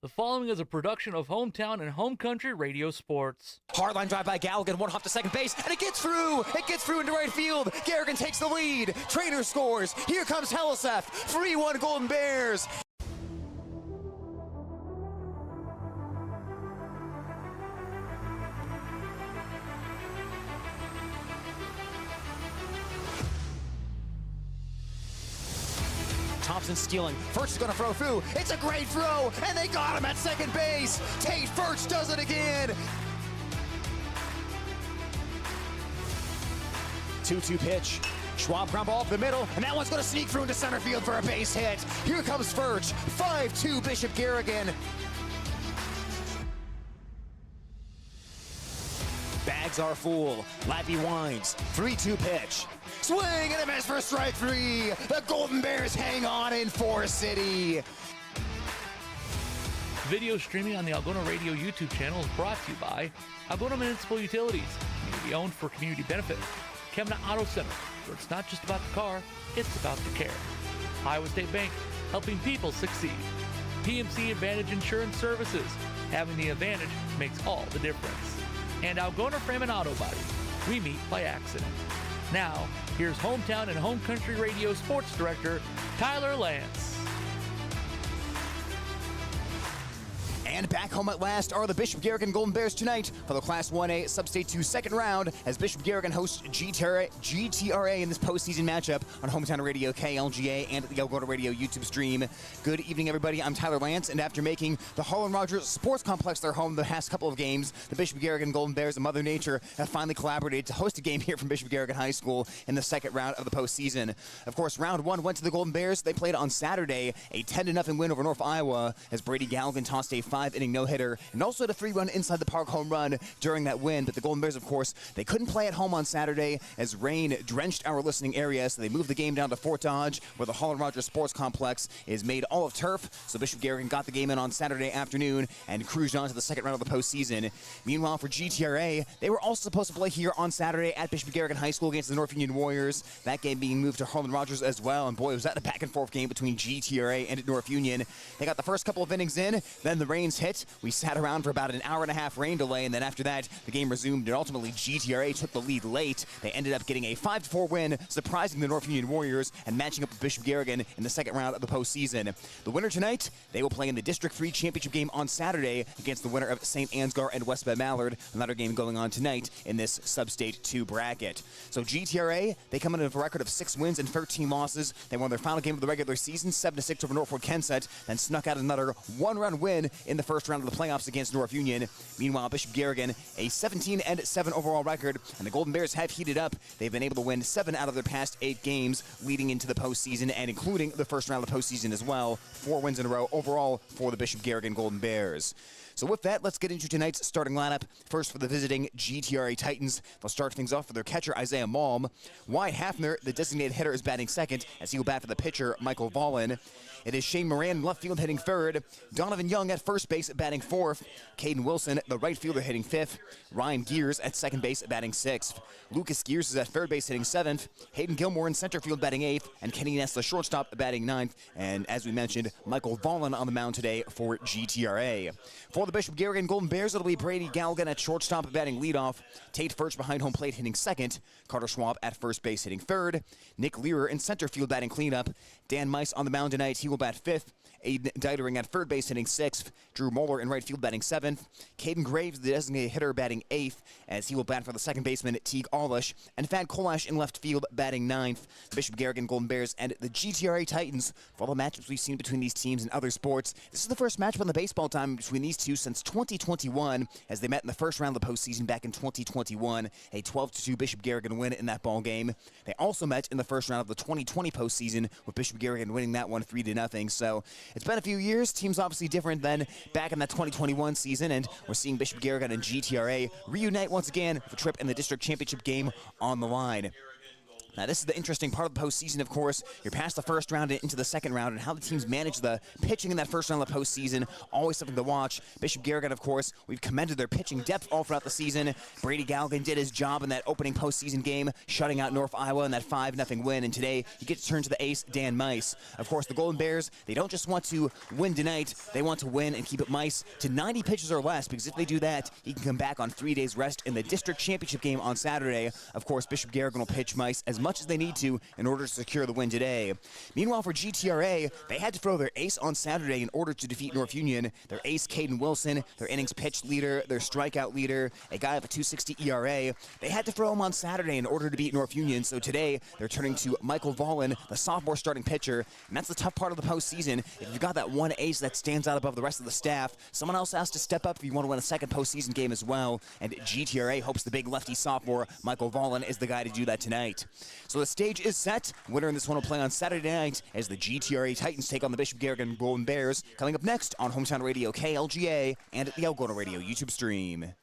The following is a production of Hometown and Home Country Radio Sports. Hardline drive by Garrigan, one hop to second base, and it gets through! It gets through into right field. Garrigan takes the lead. Trainer scores. Here comes Heliseth. 3-1 Golden Bears. Thompson stealing. First is going to throw through. It's a great throw, and they got him at second base. Tate First does it again. 2-2 pitch. Schwab ground ball up the middle, and that one's going to sneak through into center field for a base hit. Here comes Furch. 5-2 Bishop Garrigan. Bags are full. Lappy winds. 3-2 pitch. Swing and a miss for strike three. The Golden Bears hang on in Forest City. Video streaming on the Algona Radio YouTube channel is brought to you by Algona Municipal Utilities, community owned for community benefit. Kemna Auto Center, where it's not just about the car, it's about the care. Iowa State Bank, helping people succeed. PMC Advantage Insurance Services, having the advantage makes all the difference. And Algona Frame and Auto Body, we meet by accident. Now, here's Hometown and Home Country Radio Sports Director, Tyler Lance. And back home at last are the Bishop Garrigan Golden Bears tonight for the Class 1A Substate 2 second round as Bishop Garrigan hosts GTRA in this postseason matchup on Hometown Radio, KLGA, and the Algona Radio YouTube stream. Good evening, everybody. I'm Tyler Lance, and after making the Harlan Rogers Sports Complex their home the past couple of games, the Bishop Garrigan Golden Bears and Mother Nature have finally collaborated to host a game here from Bishop Garrigan High School in the second round of the postseason. Of course, round one went to the Golden Bears. They played on Saturday, a 10-0 win over North Iowa as Brady Garrigan tossed a 5-inning no-hitter and also had a 3-run inside the park home run during that win. But the Golden Bears, of course, they couldn't play at home on Saturday as rain drenched our listening area, so they moved the game down to Fort Dodge, where the Harlan Rogers Sports Complex is made all of turf. So Bishop Garrigan got the game in on Saturday afternoon and cruised on to the second round of the postseason. Meanwhile, for GTRA, they were also supposed to play here on Saturday at Bishop Garrigan High School against the North Union Warriors. That game being moved to Harlan Rogers as well, and boy, was that a back-and-forth game between GTRA and North Union. They got the first couple of innings in, then the rains hit. We sat around for about an hour-and-a-half rain delay, and then after that, the game resumed, and ultimately GTRA took the lead late. They ended up getting a 5-4 win, surprising the North Union Warriors and matching up with Bishop Garrigan in the second round of the postseason. The winner tonight, they will play in the District 3 championship game on Saturday against the winner of St. Ansgar and West Bend Mallard. Another game going on tonight in this Substate 2 bracket. So GTRA, they come in with a record of 6 wins and 13 losses. They won their final game of the regular season, 7-6 over Norfolk Kensett, then snuck out another 1-run win in the first round of the playoffs against North Union. Meanwhile, Bishop Garrigan, a 17-7 overall record, and the Golden Bears have heated up. They've been able to win 7 out of their past 8 games leading into the postseason and including the first round of the postseason as well. 4 wins in a row overall for the Bishop Garrigan Golden Bears. So with that, let's get into tonight's starting lineup. First for the visiting GTRA Titans. They'll start things off with their catcher, Isaiah Malm. Wyatt Hafner, the designated hitter, is batting second as he will bat for the pitcher, Michael Vollen. It is Shane Moran in left field hitting third. Donovan Young at first base batting fourth. Caden Wilson, the right fielder, hitting fifth. Ryan Gears at second base batting sixth. Lucas Gears is at third base hitting seventh. Hayden Gilmore in center field batting eighth. And Kenny Ness, the shortstop, batting ninth. And as we mentioned, Michael Vollen on the mound today for GTRA. For the Bishop Garrigan Golden Bears, it'll be Brady Galgan at shortstop batting leadoff. Tate First behind home plate hitting second. Carter Schwab at first base hitting third. Nick Learer in center field batting cleanup. Dan Mice on the mound tonight. He will bat fifth. Aiden Deitering at third base hitting sixth. Drew Moeller in right field batting seventh. Caden Graves, the designated hitter, batting eighth, as he will bat for the second baseman, Teague Allish. And Thad Kolash in left field batting ninth. The Bishop Garrigan Golden Bears and the GTRA Titans. For all the matchups we've seen between these teams in other sports, this is the first matchup on the baseball time between these two since 2021, as they met in the first round of the postseason back in 2021. A 12-2 Bishop Garrigan win in that ball game. They also met in the first round of the 2020 postseason, with Bishop Garrigan winning that one 3-0. So it's been a few years. Teams obviously different than back in that 2021 season, and we're seeing Bishop Garrigan and GTRA reunite once again with a trip in the district championship game on the line. Now, this is the interesting part of the postseason, of course. You're past the first round and into the second round, and how the teams manage the pitching in that first round of the postseason, always something to watch. Bishop Garrigan, of course, we've commended their pitching depth all throughout the season. Brady Garrigan did his job in that opening postseason game, shutting out North Iowa in that 5-0 win, and today you get to turn to the ace, Dan Mice. Of course, the Golden Bears, they don't just want to win tonight, they want to win and keep it Mice to 90 pitches or less, because if they do that, he can come back on 3 days rest in the district championship game on Saturday. Of course, Bishop Garrigan will pitch Mice as much as they need to in order to secure the win today. Meanwhile, for GTRA, they had to throw their ace on Saturday in order to defeat North Union. Their ace, Caden Wilson, their innings pitched leader, their strikeout leader, a guy with a 2.60 ERA. They had to throw him on Saturday in order to beat North Union, so today they're turning to Michael Vollen, the sophomore starting pitcher, and that's the tough part of the postseason. If you've got that one ace that stands out above the rest of the staff, someone else has to step up if you want to win a second postseason game as well, and GTRA hopes the big lefty sophomore, Michael Vollen, is the guy to do that tonight. So the stage is set. Winner in this one will play on Saturday night as the GTRA Titans take on the Bishop Garrigan Golden Bears, coming up next on Hometown Radio KLGA and at the Algona Radio YouTube stream.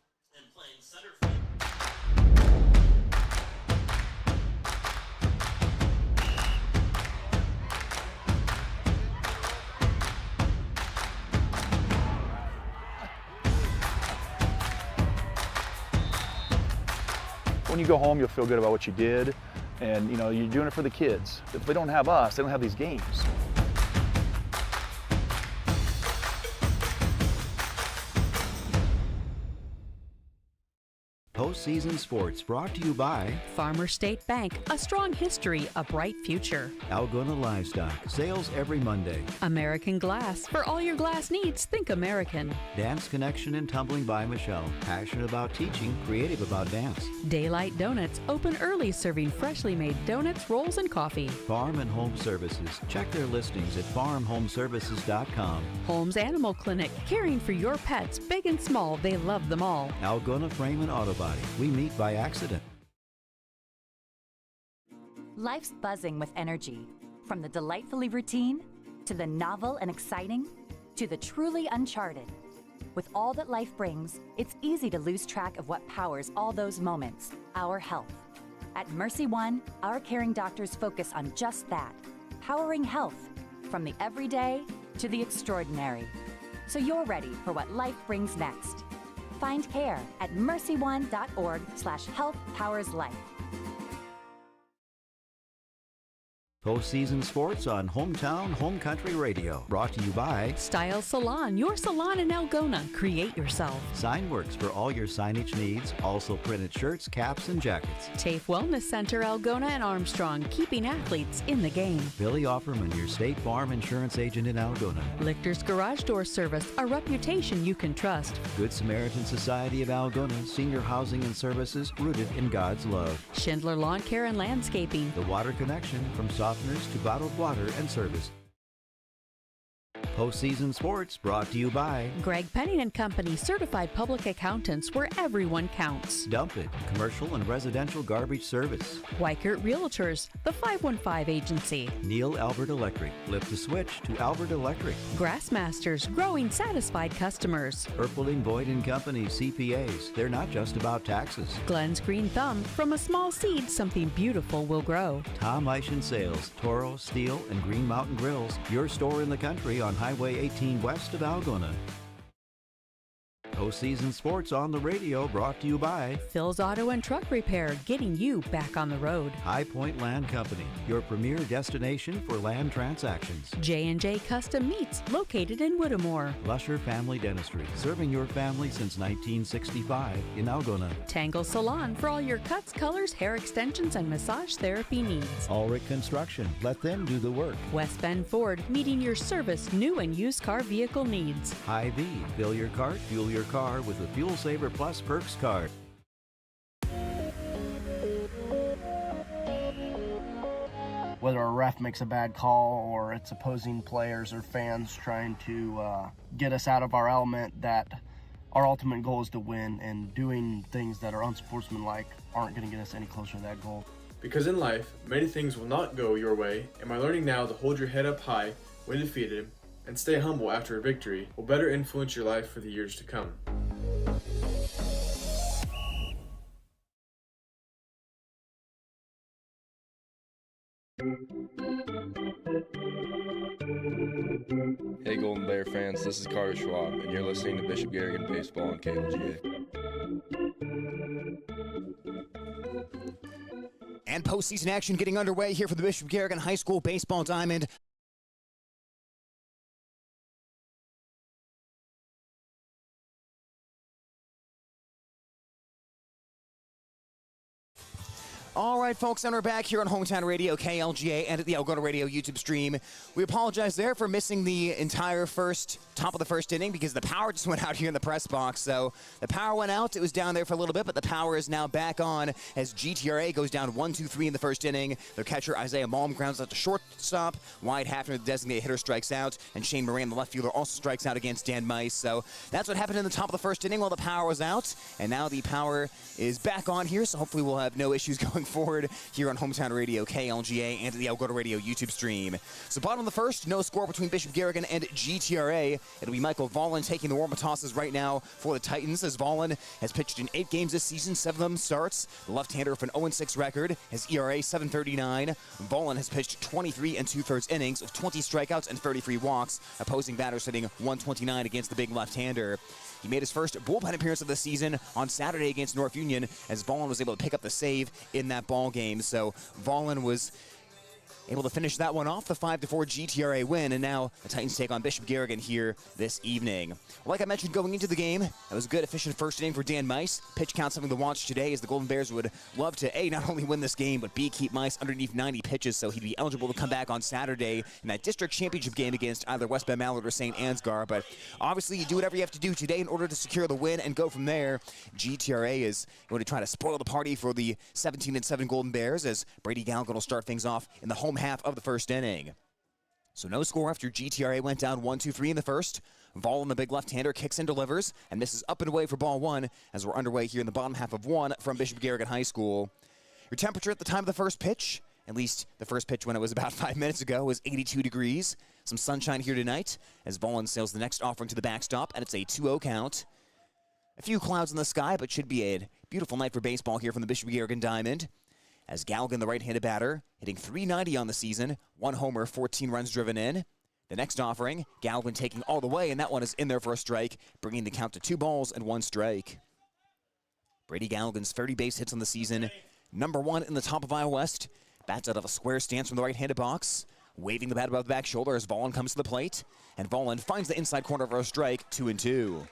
When you go home, you'll feel good about what you did, and you know, you're doing it for the kids. If they don't have us, they don't have these games. Postseason Sports brought to you by Farmer State Bank, a strong history, a bright future. Algona Livestock, sales every Monday. American Glass, for all your glass needs, think American. Dance Connection and Tumbling by Michelle, passionate about teaching, creative about dance. Daylight Donuts, open early, serving freshly made donuts, rolls, and coffee. Farm and Home Services, check their listings at farmhomeservices.com. Holmes Animal Clinic, caring for your pets, big and small, they love them all. Algona Frame and Auto Body, we meet by accident. Life's buzzing with energy, from the delightfully routine, to the novel and exciting, to the truly uncharted. With all that life brings, it's easy to lose track of what powers all those moments, our health. At Mercy One, our caring doctors focus on just that, powering health, from the everyday to the extraordinary. So you're ready for what life brings next. Find care at mercyone.org/healthpowerslife. Postseason Sports on Hometown Home Country Radio. Brought to you by Style Salon, your salon in Algona. Create yourself. Signworks for all your signage needs. Also printed shirts, caps, and jackets. TAFE Wellness Center, Algona and Armstrong, keeping athletes in the game. Billy Offerman, your State Farm insurance agent in Algona. Lichter's Garage Door Service, a reputation you can trust. Good Samaritan Society of Algona, senior housing and services rooted in God's love. Schindler Lawn Care and Landscaping. The Water Connection, from softeners to bottled water and service. Postseason Sports brought to you by Greg Penning and Company, certified public accountants where everyone counts. Dump It, commercial and residential garbage service. Weichert Realtors, the 515 Agency. Neil Albert Electric, flip the switch to Albert Electric. Grassmasters, growing satisfied customers. Erpeling Boyd and Company CPAs, they're not just about taxes. Glenn's Green Thumb, from a small seed, something beautiful will grow. Tom Eischen Sales, Toro, Steel, and Green Mountain Grills, your store in the country on Highway 18 west of Algona. Postseason Sports on the radio brought to you by Phil's Auto and Truck Repair, getting you back on the road. High Point Land Company, your premier destination for land transactions. J&J Custom Meats, located in Whittemore. Lusher Family Dentistry, serving your family since 1965 in Algona. Tangle Salon, for all your cuts, colors, hair extensions, and massage therapy needs. Ulrich Construction, let them do the work. West Bend Ford, meeting your service, new and used car vehicle needs. Hy-Vee, fill your cart, fuel your car with the Fuel Saver Plus Perks card. Whether a ref makes a bad call or it's opposing players or fans trying to get us out of our element, that our ultimate goal is to win, and doing things that are unsportsmanlike aren't going to get us any closer to that goal. Because in life, many things will not go your way, and by learning now to hold your head up high when defeated and stay humble after a victory will better influence your life for the years to come. Hey Golden Bear fans, this is Carter Schwab, and you're listening to Bishop Garrigan Baseball on KLGA. And postseason action getting underway here for the Bishop Garrigan High School Baseball Diamond. All right, folks, and we're back here on Hometown Radio, KLGA, and at the Algona Radio YouTube stream. We apologize there for missing the entire top of the first inning because the power just went out here in the press box. So the power went out. It was down there for a little bit, but the power is now back on as GTRA goes down 1-2-3 in the first inning. Their catcher, Isaiah Malm, grounds out to shortstop. Wyatt Hafner, the designated hitter, strikes out, and Shane Moran, the left fielder, also strikes out against Dan Mice. So that's what happened in the top of the first inning while the power was out, and now the power is back on here, so hopefully we'll have no issues going forward here on Hometown Radio, KLGA, and the Algona Radio YouTube stream. So bottom of the first, no score between Bishop Garrigan and GTRA. It'll be Michael Vollen taking the warm-up tosses right now for the Titans, as Vollen has pitched in 8 games this season, 7 of them starts. The left-hander with an 0-6 record, his ERA 7.39. Vollen has pitched 23 2/3 innings with 20 strikeouts and 33 walks, opposing batters hitting 129 against the big left-hander. He made his first bullpen appearance of the season on Saturday against North Union, as Vollen was able to pick up the save in that ball game. So Vollen was able to finish that one off, the 5-4 GTRA win, and now the Titans take on Bishop Garrigan here this evening. Like I mentioned going into the game, that was a good, efficient first inning for Dan Mice. Pitch count something to watch today, as the Golden Bears would love to, A, not only win this game, but B, keep Mice underneath 90 pitches, so he'd be eligible to come back on Saturday in that district championship game against either West Bend Mallard or St. Ansgar. But obviously, you do whatever you have to do today in order to secure the win and go from there. GTRA is going to try to spoil the party for the 17-7 Golden Bears, as Brady Garrigan will start things off in the home half of the first inning. So no score after GTRA went down 1-2-3 in the first. Vollen, the big left-hander, kicks and delivers, and this is up and away for ball one as we're underway here in the bottom half of one from Bishop Garrigan High School. Your temperature at the time of the first pitch, at least the first pitch when it was about 5 minutes ago, was 82 degrees. Some sunshine here tonight as Vollen sails the next offering to the backstop, and it's a 2-0 count. A few clouds in the sky, but should be a beautiful night for baseball here from the Bishop Garrigan Diamond. As Garrigan, the right-handed batter, hitting .390 on the season, 1 homer, 14 runs driven in. The next offering, Garrigan taking all the way, and that one is in there for a strike, bringing the count to 2 balls and 1 strike. Brady Garrigan's 30 base hits on the season, #1 in the top of Iowa West. Bats out of a square stance from the right-handed box, waving the bat above the back shoulder as Vollen comes to the plate, and Vollen finds the inside corner for a strike, 2-2.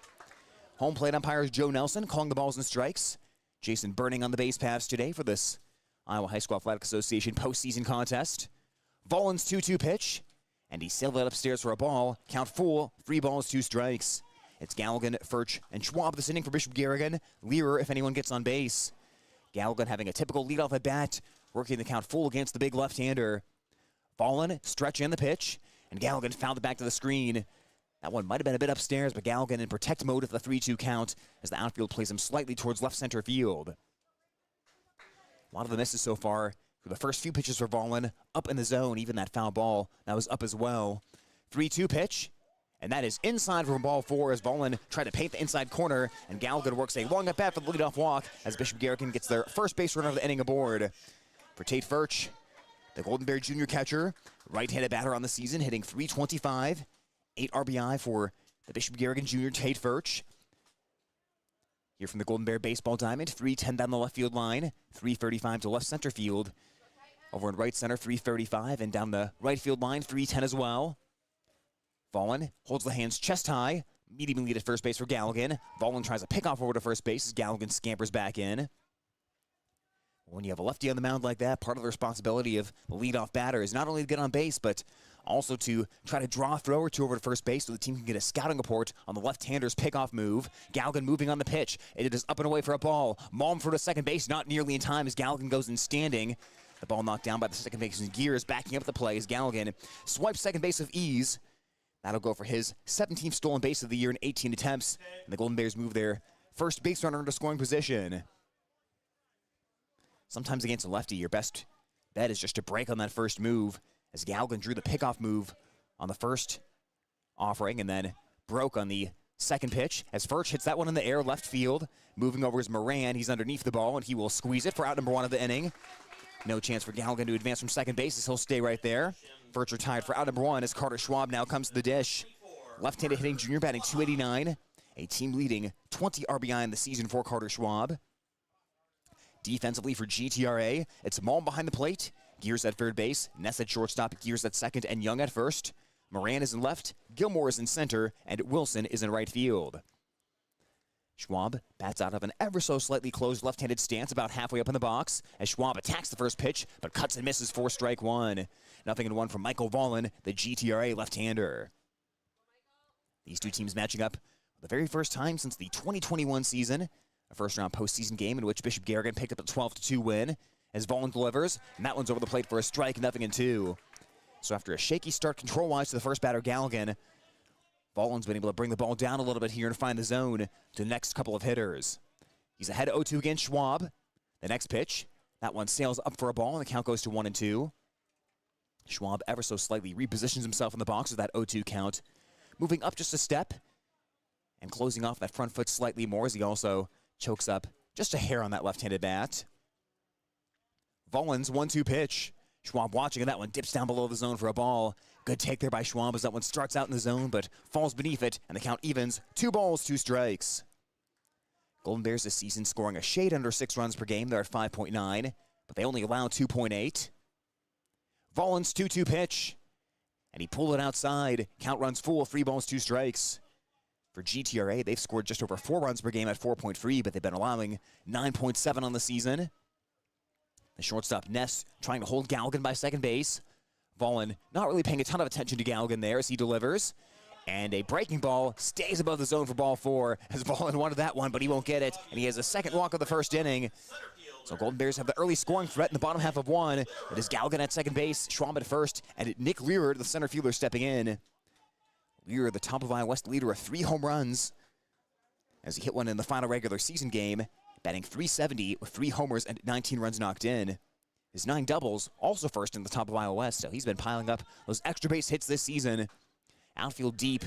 Home plate umpires Joe Nelson calling the balls and strikes. Jason Burning on the base paths today for this Iowa High School Athletic Association postseason contest. Vollen's 2-2 pitch, and he sailed it upstairs for a ball. Count full, 3 balls, 2 strikes. It's Garrigan, Furch, and Schwab this inning for Bishop Garrigan. Learer if anyone gets on base. Garrigan having a typical leadoff at bat, working the count full against the big left-hander. Vollen stretch in the pitch, and Garrigan fouled it back to the screen. That one might have been a bit upstairs, but Garrigan in protect mode at the 3-2 count as the outfield plays him slightly towards left center field. A lot of the misses so far for the first few pitches for Vollen, up in the zone, even that foul ball, that was up as well. 3-2 pitch, and that is inside from ball 4 as Vollen tried to paint the inside corner, and Garrigan works a long at-bat for the leadoff walk as Bishop Garrigan gets their first base runner of the inning aboard. For Tate Furch, the Golden Bear junior catcher, right-handed batter on the season, hitting .325, 8 RBI for the Bishop Garrigan junior Tate Furch. Here from the Golden Bear baseball diamond, .310 down the left field line, .335 to left center field. Over in right center, .335, and down the right field line, .310 as well. Vollen holds the hands chest high, medium lead at first base for Garrigan. Vollen tries a pickoff over to first base as Garrigan scampers back in. When you have a lefty on the mound like that, part of the responsibility of the leadoff batter is not only to get on base, but also to try to draw a throw or 2 over to first base so the team can get a scouting report on the left-hander's pickoff move. Garrigan moving on the pitch. It is up and away for a ball. Malm for the second base, not nearly in time as Garrigan goes in standing. The ball knocked down by the second baseman Gears, backing up the play as Garrigan swipes second base with ease. That'll go for his 17th stolen base of the year in 18 attempts. And the Golden Bears move their first base runner into scoring position. Sometimes against a lefty, your best bet is just to break on that first move, as Garrigan drew the pickoff move on the first offering and then broke on the second pitch as Furch hits that one in the air left field. Moving over is Moran. He's underneath the ball, and he will squeeze it for out #1 of the inning. No chance for Galligan to advance from second base as he'll stay right there. Furcher tied for out number 1 as Carter Schwab now comes to the dish. Left-handed hitting junior batting .289, a team-leading 20 RBI in the season for Carter Schwab. Defensively for GTRA, it's Malm behind the plate, Gears at third base, Ness at shortstop, Gears at second, and Young at first. Moran is in left, Gilmore is in center, and Wilson is in right field. Schwab bats out of an ever so slightly closed left-handed stance about halfway up in the box as Schwab attacks the first pitch, but cuts and misses for strike 1. 0-1 from Michael Vollen, the GTRA left-hander. These two teams matching up for the very first time since the 2021 season, a first-round postseason game in which Bishop Garrigan picked up a 12-2 win as Vollen delivers, and that one's over the plate for a strike, 0-2. So after a shaky start control-wise to the first batter, Galligan, Vollen's been able to bring the ball down a little bit here and find the zone to the next couple of hitters. He's ahead 0-2 against Schwab. The next pitch, that one sails up for a ball, and the count goes to 1-2. Schwab ever so slightly repositions himself in the box with that 0-2 count, moving up just a step and closing off that front foot slightly more as he also chokes up just a hair on that left-handed bat. Vollen's 1-2 pitch. Schwab watching, and that one dips down below the zone for a ball. Good take there by Schwab as that one starts out in the zone but falls beneath it, and the count evens. 2 balls, 2 strikes. Golden Bears this season scoring a shade under 6 runs per game. They're at 5.9, but they only allow 2.8. Vollen's 2-2 pitch, and he pulled it outside. Count runs full, 3 balls, 2 strikes. For GTRA, they've scored just over 4 runs per game at 4.3, but they've been allowing 9.7 on the season. The shortstop, Ness, trying to hold Galligan by second base. Vollen not really paying a ton of attention to Galligan there as he delivers. And a breaking ball stays above the zone for ball 4 as Vollen wanted that one, but he won't get it. And he has a second walk of the first inning. So Golden Bears have the early scoring threat in the bottom half of 1. It is Galligan at second base, Schwab at first, and Nick Lear, the center fielder, stepping in. Lear, the top of Iowa West leader of 3 home runs as he hit one in the final regular season game, batting .370 with 3 homers and 19 runs knocked in. His 9 doubles, also first in the top of Iowa West, so he's been piling up those extra base hits this season. Outfield deep,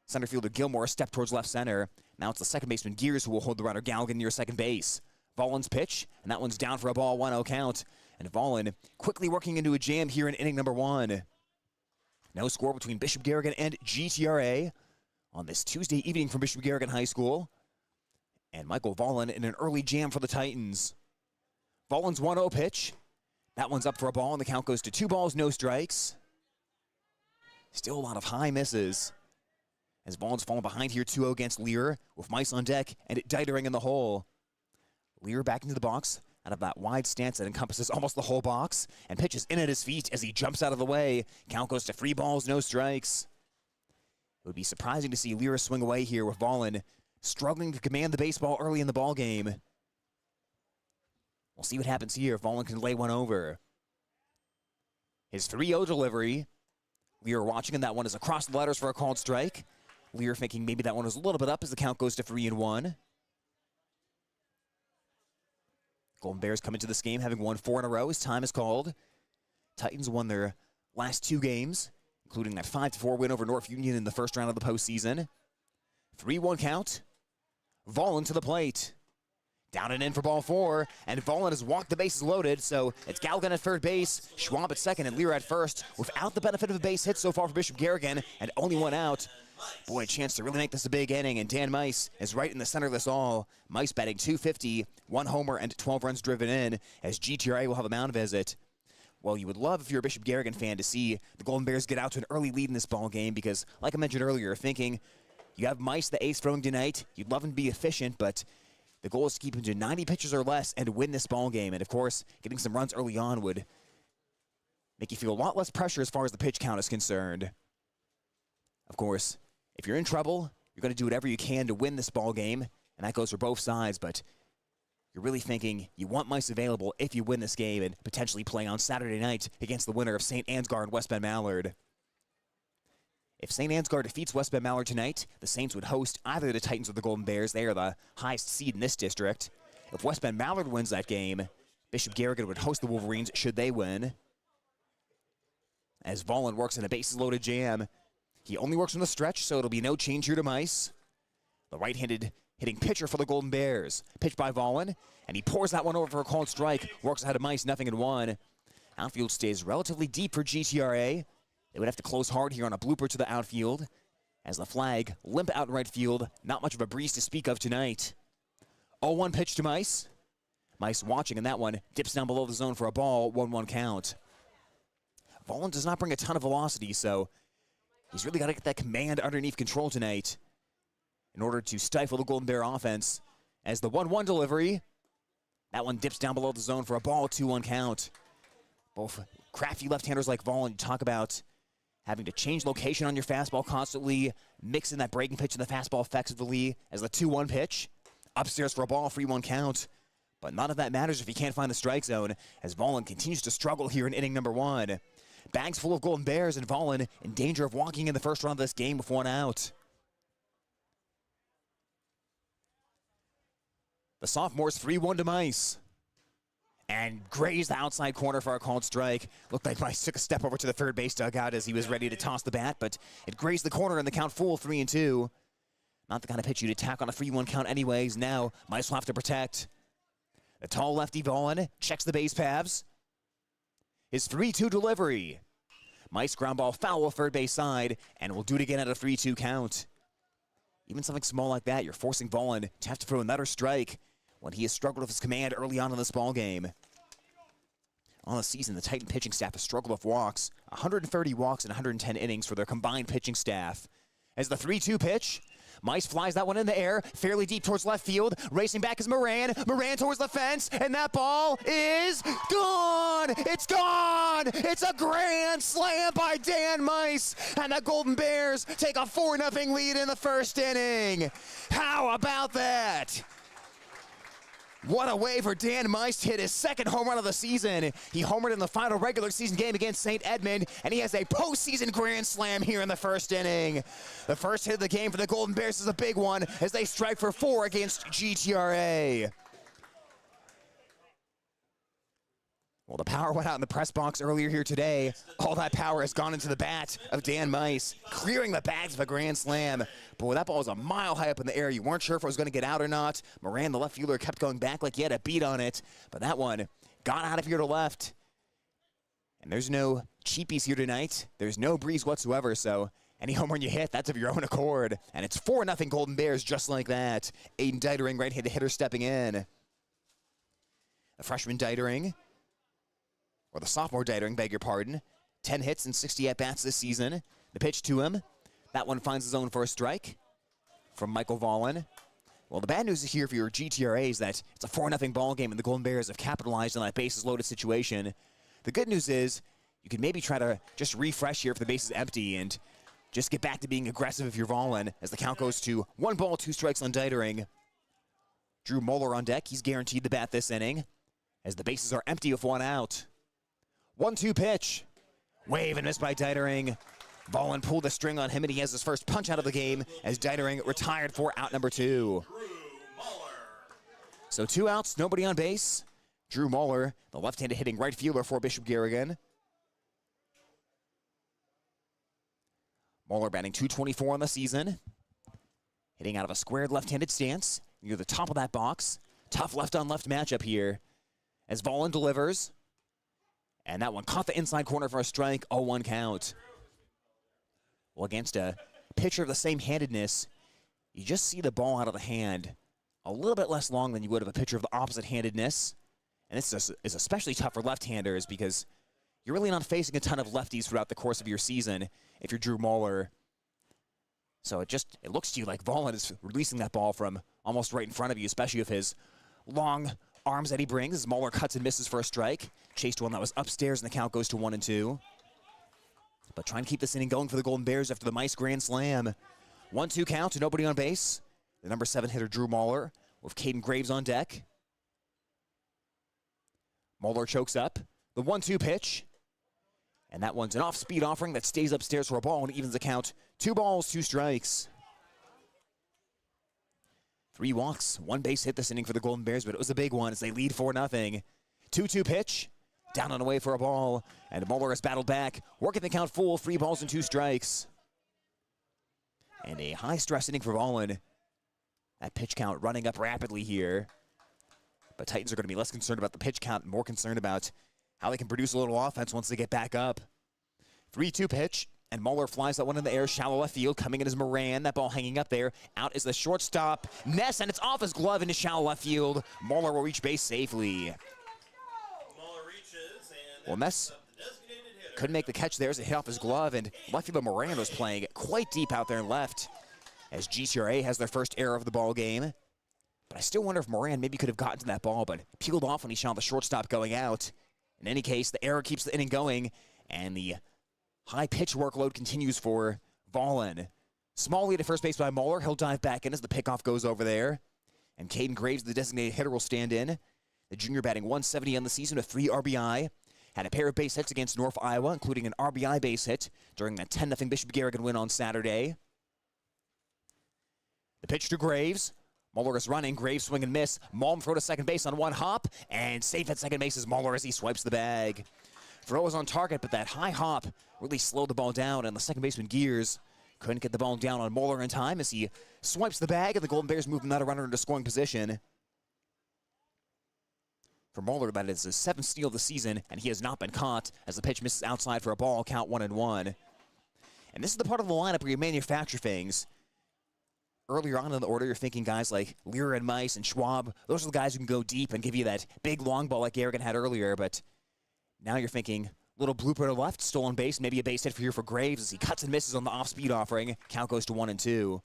center fielder Gilmore a step towards left center. Now it's the second baseman Gears who will hold the runner Galligan near second base. Vollen's pitch, and that one's down for a ball, 1-0 count. And Vollen quickly working into a jam here in inning number 1. No score between Bishop Garrigan and GTRA on this Tuesday evening from Bishop Garrigan High School. And Michael Vollen in an early jam for the Titans. Vollen's 1-0 pitch. That one's up for a ball, and the count goes to 2 balls, no strikes. Still a lot of high misses as Vollen's falling behind here 2-0 against Lear with mice on deck and Dietering in the hole. Lear back into the box out of that wide stance that encompasses almost the whole box and pitches in at his feet as he jumps out of the way. Count goes to 3 balls, no strikes. It would be surprising to see Lear swing away here with Vollen struggling to command the baseball early in the ball game. We'll see what happens here if Vollen can lay one over. His 3-0 delivery. Lear watching, and that one is across the letters for a called strike. Lear thinking maybe that one was a little bit up as the count goes to 3-1. Golden Bears come into this game having won 4 in a row as time is called. Titans won their last 2 games, including that 5-4 win over North Union in the first round of the postseason. 3-1 count. Vollen to the plate. Down and in for ball 4, and Vollen has walked the bases loaded, so it's Galligan at third base, Schwab at second, and Lear at first, without the benefit of a base hit so far for Bishop Garrigan, and only 1 out. Boy, a chance to really make this a big inning, and Dan Mice is right in the center of this all. Mice batting .250, 1 homer, and 12 runs driven in, as GTRA will have a mound visit. Well, you would love, if you're a Bishop Garrigan fan, to see the Golden Bears get out to an early lead in this ball game, because, like I mentioned earlier, thinking you have Mice, the ace, throwing tonight, you'd love him to be efficient, but the goal is to keep him to 90 pitches or less and win this ball game. And, of course, getting some runs early on would make you feel a lot less pressure as far as the pitch count is concerned. Of course, if you're in trouble, you're going to do whatever you can to win this ball game, and that goes for both sides. But you're really thinking you want Mice available if you win this game and potentially play on Saturday night against the winner of St. Ansgar and West Bend Mallard. If St. Ansgar defeats West Bend Mallard tonight, the Saints would host either the Titans or the Golden Bears. They are the highest seed in this district. If West Bend Mallard wins that game, Bishop Garrigan would host the Wolverines should they win. As Vollen works in a bases-loaded jam, he only works on the stretch, so it'll be no change here to Mice. The right-handed hitting pitcher for the Golden Bears. Pitch by Vollen, and he pours that one over for a called strike. Works ahead of Mice, 0-1. Outfield stays relatively deep for GTRA. They would have to close hard here on a blooper to the outfield, as the flag limp out in right field. Not much of a breeze to speak of tonight. 0-1 pitch to Mice. Mice watching, and that one dips down below the zone for a ball. 1-1 count. Vollen does not bring a ton of velocity, so he's really got to get that command underneath control tonight in order to stifle the Golden Bear offense. As the 1-1 delivery, that one dips down below the zone for a ball. 2-1 count. Both crafty left-handers like Vollen, you talk about having to change location on your fastball constantly, mix in that breaking pitch and the fastball effectively, as the 2-1 pitch. Upstairs for a ball, 3-1 count. But none of that matters if you can't find the strike zone, as Vollen continues to struggle here in inning number 1. Bags full of Golden Bears, and Vollen in danger of walking in the first round of this game with 1 out. The sophomores 3-1 to Mice. And grazed the outside corner for a called strike. Looked like Mice took a step over to the third base dugout as he was ready to toss the bat, but it grazed the corner and the count full, 3-2. Not the kind of pitch you'd attack on a 3-1 count anyways. Now Mice will have to protect. The tall lefty Vollen checks the base paths. His 3-2 delivery. Mice ground ball foul third base side, and will do it again at a 3-2 count. Even something small like that, you're forcing Vollen to have to throw another strike when he has struggled with his command early on in this ball game. On the season, the Titan pitching staff has struggled with walks. 130 walks in 110 innings for their combined pitching staff. As the 3-2 pitch, Mice flies that one in the air, fairly deep towards left field. Racing back is Moran. Moran towards the fence, and that ball is gone! It's gone! It's a grand slam by Dan Mice, and the Golden Bears take a 4-0 lead in the first inning. How about that? What a way for Dan Mice to hit his second home run of the season. He homered in the final regular season game against St. Edmund, and he has a postseason grand slam here in the first inning. The first hit of the game for the Golden Bears is a big one as they strike for 4 against GTRA. Well, the power went out in the press box earlier here today. All that power has gone into the bat of Dan Mice, clearing the bags of a grand slam. Boy, that ball was a mile high up in the air. You weren't sure if it was going to get out or not. Moran, the left fielder, kept going back like he had a beat on it. But that one got out of here to left. And there's no cheapies here tonight. There's no breeze whatsoever, so any home run you hit, that's of your own accord. And it's 4-0 Golden Bears just like that. Aiden Deitering, right-handed hitter, stepping in. The freshman Deitering, or the sophomore Deitering, beg your pardon. 10 hits and 60 at-bats this season. The pitch to him. That one finds his own for a strike from Michael Vollen. Well, the bad news here for your GTRA is that it's a 4-0 ball game, and the Golden Bears have capitalized on that bases-loaded situation. The good news is you can maybe try to just refresh here if the base is empty and just get back to being aggressive if you're Vollen, as the count goes to 1 ball, 2 strikes on Deitering. Drew Moeller on deck. He's guaranteed the bat this inning, as the bases are empty with 1 out. 1-2 pitch. Wave and miss by Deitering. Vollen pulled the string on him, and he has his first punch out of the game as Deitering retired for out number 2. So 2 outs, nobody on base. Drew Moeller, the left-handed hitting right fielder for Bishop Garrigan. Moeller batting .224 on the season. Hitting out of a squared left-handed stance near the top of that box. Tough left-on-left matchup here as Vollen delivers. And that one caught the inside corner for a strike, 0-1 count. Well, against a pitcher of the same handedness, you just see the ball out of the hand a little bit less long than you would of a pitcher of the opposite handedness. And this is especially tough for left-handers because you're really not facing a ton of lefties throughout the course of your season if you're Drew Moeller. So it looks to you like Vollen is releasing that ball from almost right in front of you, especially with his long arms that he brings as Moeller cuts and misses for a strike. Chased one that was upstairs, and the count goes to 1-2. But trying to keep this inning going for the Golden Bears after the Mice grand slam. 1-2 count, nobody on base. The number 7 hitter, Drew Moeller, with Caden Graves on deck. Moeller chokes up. The 1-2 pitch. And that one's an off-speed offering that stays upstairs for a ball and evens the count. 2 balls, 2 strikes. 3 walks, 1 base hit this inning for the Golden Bears, but it was a big one as they lead 4-0. 2-2 pitch, down and away for a ball, and Moeller has battled back, working the count full, 3 balls and 2 strikes. And a high-stress inning for Vollen That pitch count running up rapidly here. But Titans are going to be less concerned about the pitch count and more concerned about how they can produce a little offense once they get back up. 3-2 pitch, and Mueller flies that one in the air, shallow left field. Coming in is Moran. That ball hanging up there. Out is the shortstop, Ness, and it's off his glove into shallow left field. Mueller will reach base safely. Well, Ness couldn't make the catch there as it hit off his glove, and left fielder Moran was playing quite deep out there in left as GTRA has their first error of the ball game. But I still wonder if Moran maybe could have gotten to that ball, but peeled off when he shot the shortstop going out. In any case, the error keeps the inning going, and the high pitch workload continues for Vollen. Small lead at first base by Mueller. He'll dive back in as the pickoff goes over there. And Caden Graves, the designated hitter, will stand in. The junior batting 170 on the season with 3 RBI. Had a pair of base hits against North Iowa, including an RBI base hit during that 10-0 Bishop Garrigan win on Saturday. The pitch to Graves. Mueller is running. Graves swing and miss. Malm throw to second base on one hop. And safe at second base is Mueller as he swipes the bag. Throw was on target, but that high hop really slowed the ball down, and the second baseman Gears couldn't get the ball down on Mueller in time as he swipes the bag, and the Golden Bears move another runner into scoring position. For Mueller, that is his 7th steal of the season, and he has not been caught as the pitch misses outside for a ball, count 1-1. And this is the part of the lineup where you manufacture things. Earlier on in the order, you're thinking guys like Lear and Mice and Schwab. Those are the guys who can go deep and give you that big long ball like Garrigan had earlier, but now you're thinking little blooper to left, stolen base, maybe a base hit for here for Graves as he cuts and misses on the off-speed offering. Count goes to 1-2.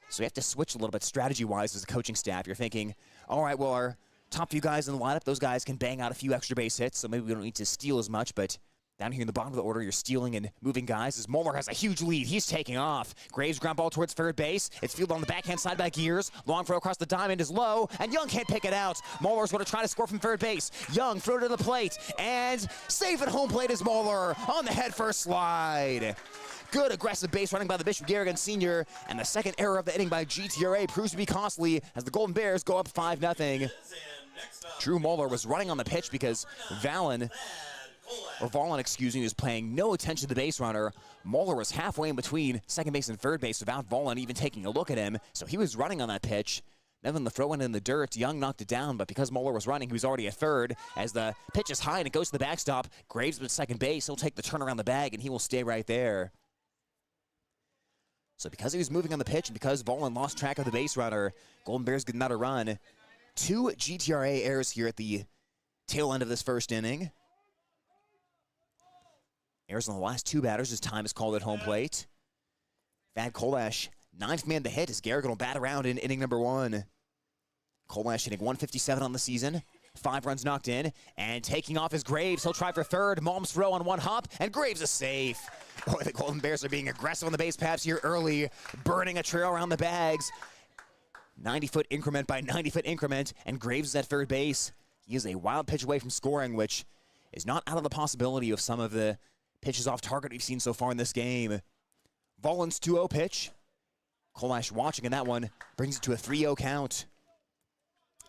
So you have to switch a little bit strategy-wise as a coaching staff. You're thinking, all right, well, our top few guys in the lineup, those guys can bang out a few extra base hits, so maybe we don't need to steal as much, but down here in the bottom of the order, you're stealing and moving guys as Mueller has a huge lead. He's taking off. Graves ground ball towards third base. It's fielded on the backhand side by Gears. Long throw across the diamond is low, and Young can't pick it out. Mueller's going to try to score from third base. Young throw to the plate, and safe at home plate is Mueller on the head first slide. Good aggressive base running by the Bishop Garrigan senior, and the second error of the inning by GTRA proves to be costly as the Golden Bears go up 5-0. Drew Mueller was running on the pitch because Vollen, was paying no attention to the base runner. Mueller was halfway in between second base and third base without Vollen even taking a look at him, so he was running on that pitch. Then when the throw went in the dirt, Young knocked it down, but because Mueller was running, he was already at third. As the pitch is high and it goes to the backstop, Graves at second base. He'll take the turn around the bag, and he will stay right there. So because he was moving on the pitch and because Vollen lost track of the base runner, Golden Bears get another run. 2 GTRA errors here at the tail end of this first inning. Errors on the last 2 batters as time is called at home plate. Thad Kolash, 9th man to hit as Garrigan will bat around in inning number 1. Kolash hitting 157 on the season. 5 runs knocked in, and taking off is Graves. He'll try for third. Malm's throw on one hop, and Graves is safe. Boy, the Golden Bears are being aggressive on the base paths here early, burning a trail around the bags. 90-foot increment by 90-foot increment, and Graves is at third base. He is a wild pitch away from scoring, which is not out of the possibility of some of the pitches off target we've seen so far in this game. Vollen's 2-0 pitch. Kolash watching, and that one brings it to a 3-0 count.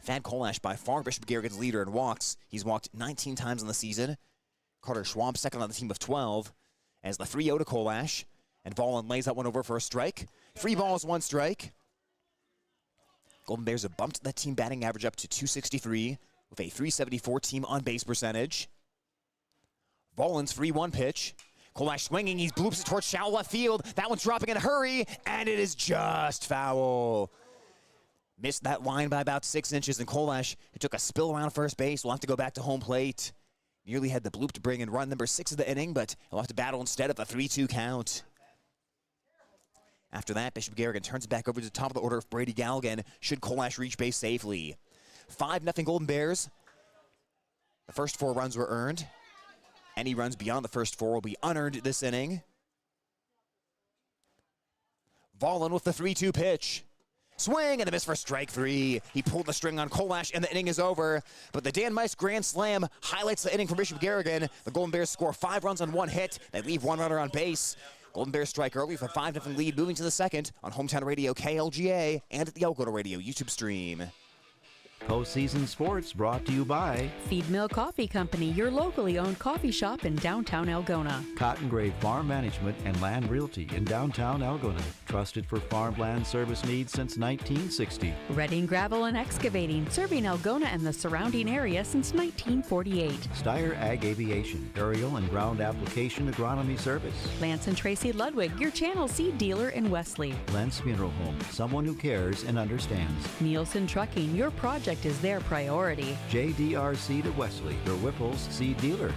Thad Kolash, by far Bishop Garrigan's leader in walks. He's walked 19 times in the season. Carter Schwab second on the team of 12. As the 3-0 to Kolash, and Vollen lays that one over for a strike. 3 balls, 1 strike. Golden Bears have bumped that team batting average up to 263 with a 374 team on base percentage. Vollen's 3-1 pitch. Kolash swinging, he bloops it towards shallow left field. That one's dropping in a hurry, and it is just foul. Missed that line by about 6 inches, and Kolash, who took a spill around first base, will have to go back to home plate. Nearly had the bloop to bring in run number 6 of the inning, but he'll have to battle instead of a 3-2 count. After that, Bishop Garrigan turns it back over to the top of the order of Brady Galligan, should Kolash reach base safely. 5-0 Golden Bears. The first 4 runs were earned. Any runs beyond the first 4 will be unearned this inning. Vollen with the 3-2 pitch. Swing and a miss for strike 3. He pulled the string on Kolash, and the inning is over. But the Dan Mice grand slam highlights the inning for Bishop Garrigan. The Golden Bears score 5 runs on 1 hit. They leave 1 runner on base. Golden Bears strike early with a 5-0 lead, moving to the second on Hometown Radio KLGA and at the Algona Radio YouTube stream. Postseason Sports brought to you by Feed Mill Coffee Company, your locally owned coffee shop in downtown Algona. Cotton Grave Farm Management and Land Realty in downtown Algona. trusted for farmland service needs since 1960. Redding Gravel and Excavating, serving Algona and the surrounding area since 1948. Steyr Ag Aviation, aerial and ground application agronomy service. Lance and Tracy Ludwig, your Channel seed dealer in Wesley. Lentz Funeral Home, someone who cares and understands. Nielsen Trucking, your project is their priority. JDR Seed of Wesley, your Whipple's seed dealer.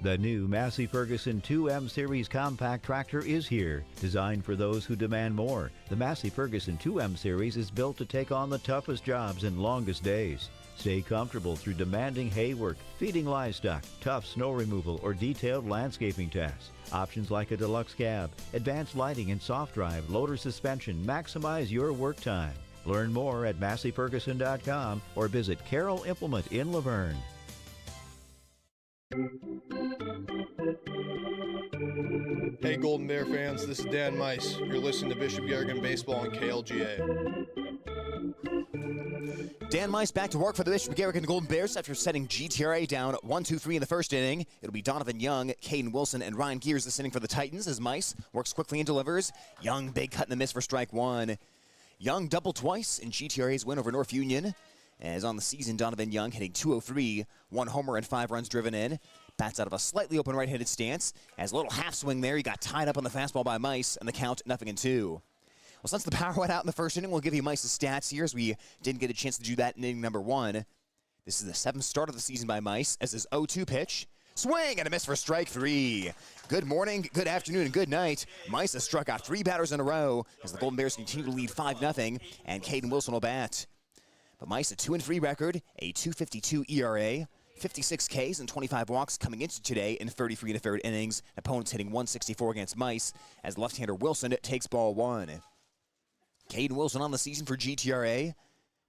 The new Massey Ferguson 2M Series compact tractor is here. Designed for those who demand more, the Massey Ferguson 2M Series is built to take on the toughest jobs and longest days. Stay comfortable through demanding hay work, feeding livestock, tough snow removal, or detailed landscaping tasks. Options like a deluxe cab, advanced lighting and soft drive, loader suspension maximize your work time. Learn more at MasseyFerguson.com or visit Carroll Implement in Laverne. Hey Golden Bear fans, this is Dan Mice. You're listening to Bishop Garrigan Baseball on KLGA. Dan Mice back to work for the Bishop Garrigan Golden Bears after setting GTRA down 1-2-3 in the first inning. It'll be Donovan Young, Caden Wilson, and Ryan Gears this inning for the Titans as Mice works quickly and delivers. Young, big cut in the miss for strike one. Young doubled twice in GTRA's win over North Union. As on the season, Donovan Young hitting .203, 1 homer and 5 runs driven in. Bats out of a slightly open right-handed stance. As a little half swing there, he got tied up on the fastball by Mice, and the count 0-2. Well, since the power went out in the first inning, we'll give you Mice's stats here, as we didn't get a chance to do that in inning number 1. This is the 7th start of the season by Mice, as his 0-2 pitch. Swing and a miss for strike 3. Good morning, good afternoon, and good night. Mice has struck out 3 batters in a row, as the Golden Bears continue to lead 5-0, and Caden Wilson will bat. But Mice, a 2-3 record, a .252 ERA, 56 Ks and 25 walks coming into today in 33 and a third innings. Opponents hitting 164 against Mice as left-hander Wilson takes ball 1. Caden Wilson on the season for GTRA,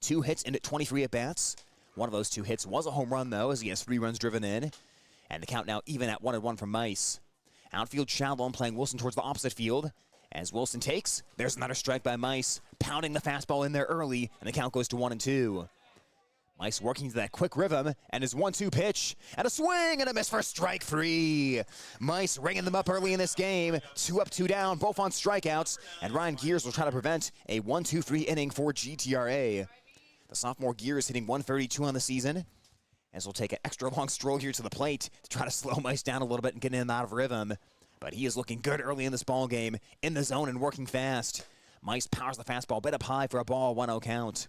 2 hits and 23 at-bats. One of those 2 hits was a home run, though, as he has 3 runs driven in. And the count now even at 1-1 from Mice. Outfield shallow and playing Wilson towards the opposite field. As Wilson takes, there's another strike by Mice, pounding the fastball in there early, and the count goes to 1-2. Mice working to that quick rhythm, and his 1-2 pitch, and a swing and a miss for strike 3. Mice ringing them up early in this game, 2 up, 2 down, both on strikeouts, and Ryan Gears will try to prevent a 1-2-3 inning for GTRA. The sophomore Gears hitting 132 on the season, as we'll take an extra long stroll here to the plate to try to slow Mice down a little bit and get him out of rhythm. But he is looking good early in this ball game, in the zone and working fast. Mice powers the fastball bit up high for a ball, 1-0 count.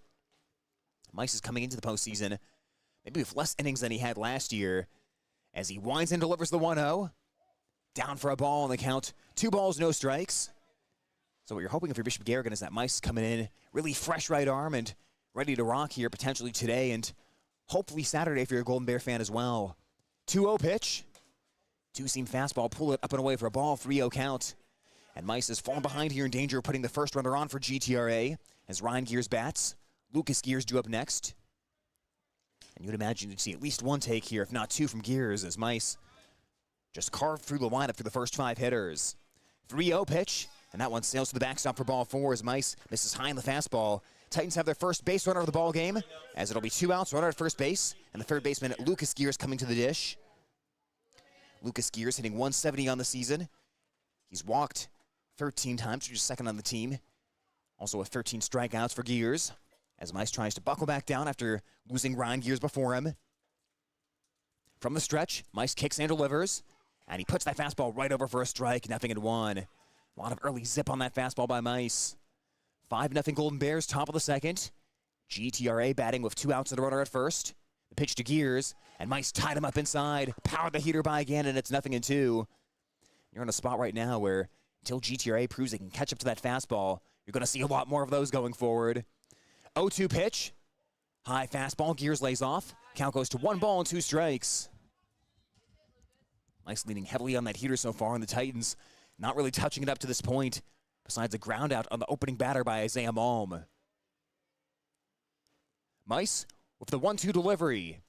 Mice is coming into the postseason, maybe with less innings than he had last year, as he winds and delivers the 1-0. Down for a ball on the count, 2 balls, no strikes. So what you're hoping for Bishop Garrigan is that Mice coming in really fresh right arm and ready to rock here potentially today and hopefully Saturday if you're a Golden Bear fan as well. 2-0 pitch. 2-seam fastball, pull it up and away for a ball, 3-0 count. And Mice is falling behind here in danger of putting the first runner on for GTRA as Ryan Gears bats. Lucas Gears due up next. And you'd imagine you'd see at least 1 take here, if not 2 from Gears, as Mice just carved through the lineup for the first 5 hitters. 3-0 pitch, and that one sails to the backstop for ball 4 as Mice misses high in the fastball. Titans have their first base runner of the ball game, as it'll be 2 outs, runner at first base, and the third baseman Lucas Gears coming to the dish. Lucas Gears hitting 170 on the season. He's walked 13 times, which is second on the team. Also with 13 strikeouts for Gears, as Mice tries to buckle back down after losing Ryan Gears before him. From the stretch, Mice kicks and delivers, and he puts that fastball right over for a strike, 0-1. A lot of early zip on that fastball by Mice. 5-0 Golden Bears, top of the second. GTRA batting with 2 outs and a runner at first. The pitch to Gears, and Mice tied him up inside, powered the heater by again, and it's 0-2. You're in a spot right now where until GTRA proves they can catch up to that fastball, you're going to see a lot more of those going forward. 0-2 pitch. High fastball. Gears lays off. Count goes to 1 ball and 2 strikes. Mice leaning heavily on that heater so far, and the Titans not really touching it up to this point, besides a ground out on the opening batter by Isaiah Malm. Mice with the 1-2 delivery.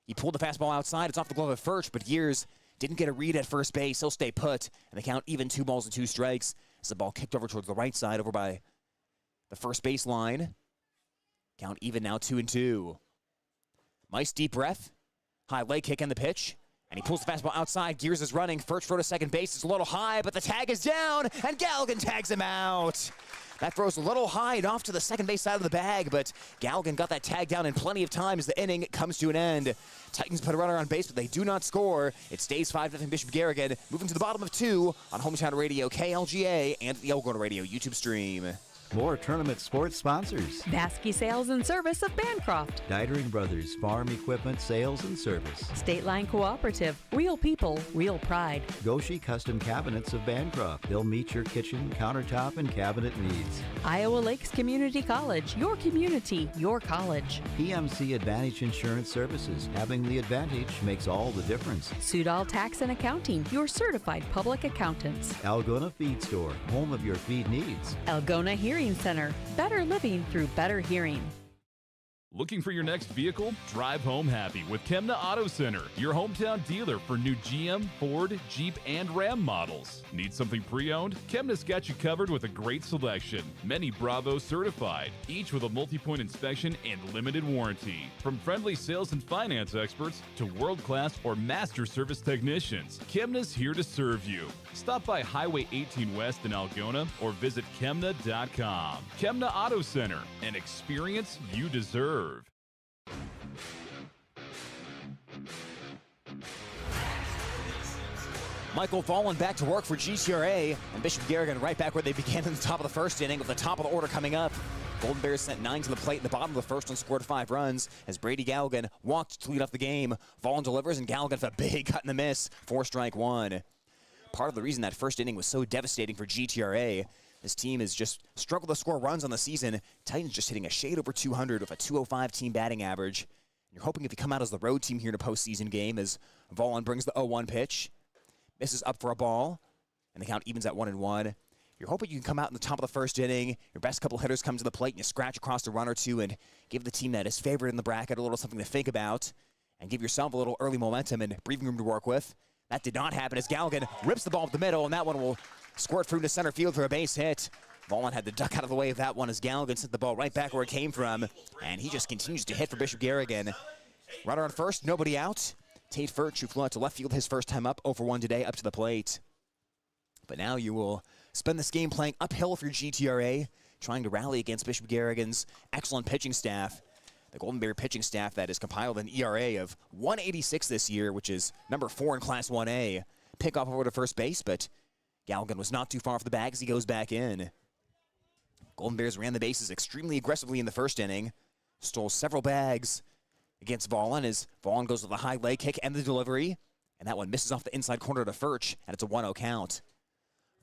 He pulled the fastball outside. It's off the glove at first, but Gears didn't get a read at first base. He'll stay put, and the count even 2 balls and 2 strikes as the ball kicked over towards the right side over by the first base line. Count even now 2-2. Mice deep breath. High leg kick in the pitch. And he pulls the fastball outside. Gears is running. First throw to second base is a little high, but the tag is down, and Garrigan tags him out. That throws a little high and off to the second base side of the bag, but Garrigan got that tag down in plenty of time as the inning comes to an end. Titans put a runner on base, but they do not score. It stays 5-0 Bishop Garrigan, moving to the bottom of 2 on Hometown Radio KLGA and the Algona Radio YouTube stream. More tournament sports sponsors. Vasky Sales and Service of Bancroft. Dietering Brothers Farm Equipment Sales and Service. State Line Cooperative. Real people, real pride. Goshi Custom Cabinets of Bancroft. They'll meet your kitchen, countertop, and cabinet needs. Iowa Lakes Community College. Your community, your college. PMC Advantage Insurance Services. Having the advantage makes all the difference. Sudal Tax and Accounting. Your certified public accountants. Algona Feed Store. Home of your feed needs. Algona Hearing Center. Better living through better hearing. Looking for your next vehicle? Drive home happy with Kemna Auto Center, your hometown dealer for new GM, Ford, Jeep, and Ram models. Need something pre-owned? Kemna's got you covered with a great selection, many Bravo certified, each with a multi-point inspection and limited warranty. From friendly sales and finance experts to world-class or master service technicians, Kemna's here to serve you. Stop by Highway 18 West in Algona or visit Kemna.com. Kemna Auto Center, an experience you deserve. Michael Vollen back to work for GTRA, and Bishop Garrigan right back where they began in the top of the first inning with the top of the order coming up. Golden Bears sent 9 to the plate in the bottom of the first and scored 5 runs as Brady Garrigan walked to lead off the game. Vollen delivers, and Garrigan with a big cut and a miss for strike 1. Part of the reason that first inning was so devastating for GTRA, this team has just struggled to score runs on the season. Titans just hitting a shade over 200 with a 205 team batting average. You're hoping if you come out as the road team here in a postseason game as Vollen brings the 0-1 pitch, misses up for a ball, and the count evens at 1-1. You're hoping you can come out in the top of the first inning, your best couple hitters come to the plate, and you scratch across a run or two and give the team that is favored in the bracket a little something to think about and give yourself a little early momentum and breathing room to work with. That did not happen as Garrigan rips the ball up the middle, and that one will squirt through to center field for a base hit. Vollen had to duck out of the way of that one as Garrigan sent the ball right back where it came from, and he just continues to hit for Bishop Garrigan. Runner on first, nobody out. Tate Furch, who flew out to left field his first time up, 0-for-1 today, up to the plate. But now you will spend this game playing uphill for GTRA, trying to rally against Bishop Garrigan's excellent pitching staff. The Golden Bear pitching staff that has compiled an ERA of 186 this year, which is number 4 in Class 1A. Pick off over to first base, but Garrigan was not too far off the bag as he goes back in. Golden Bears ran the bases extremely aggressively in the first inning, stole several bags against Vollen as Vollen goes with a high leg kick and the delivery, and that one misses off the inside corner to Furch, and it's a 1-0 count.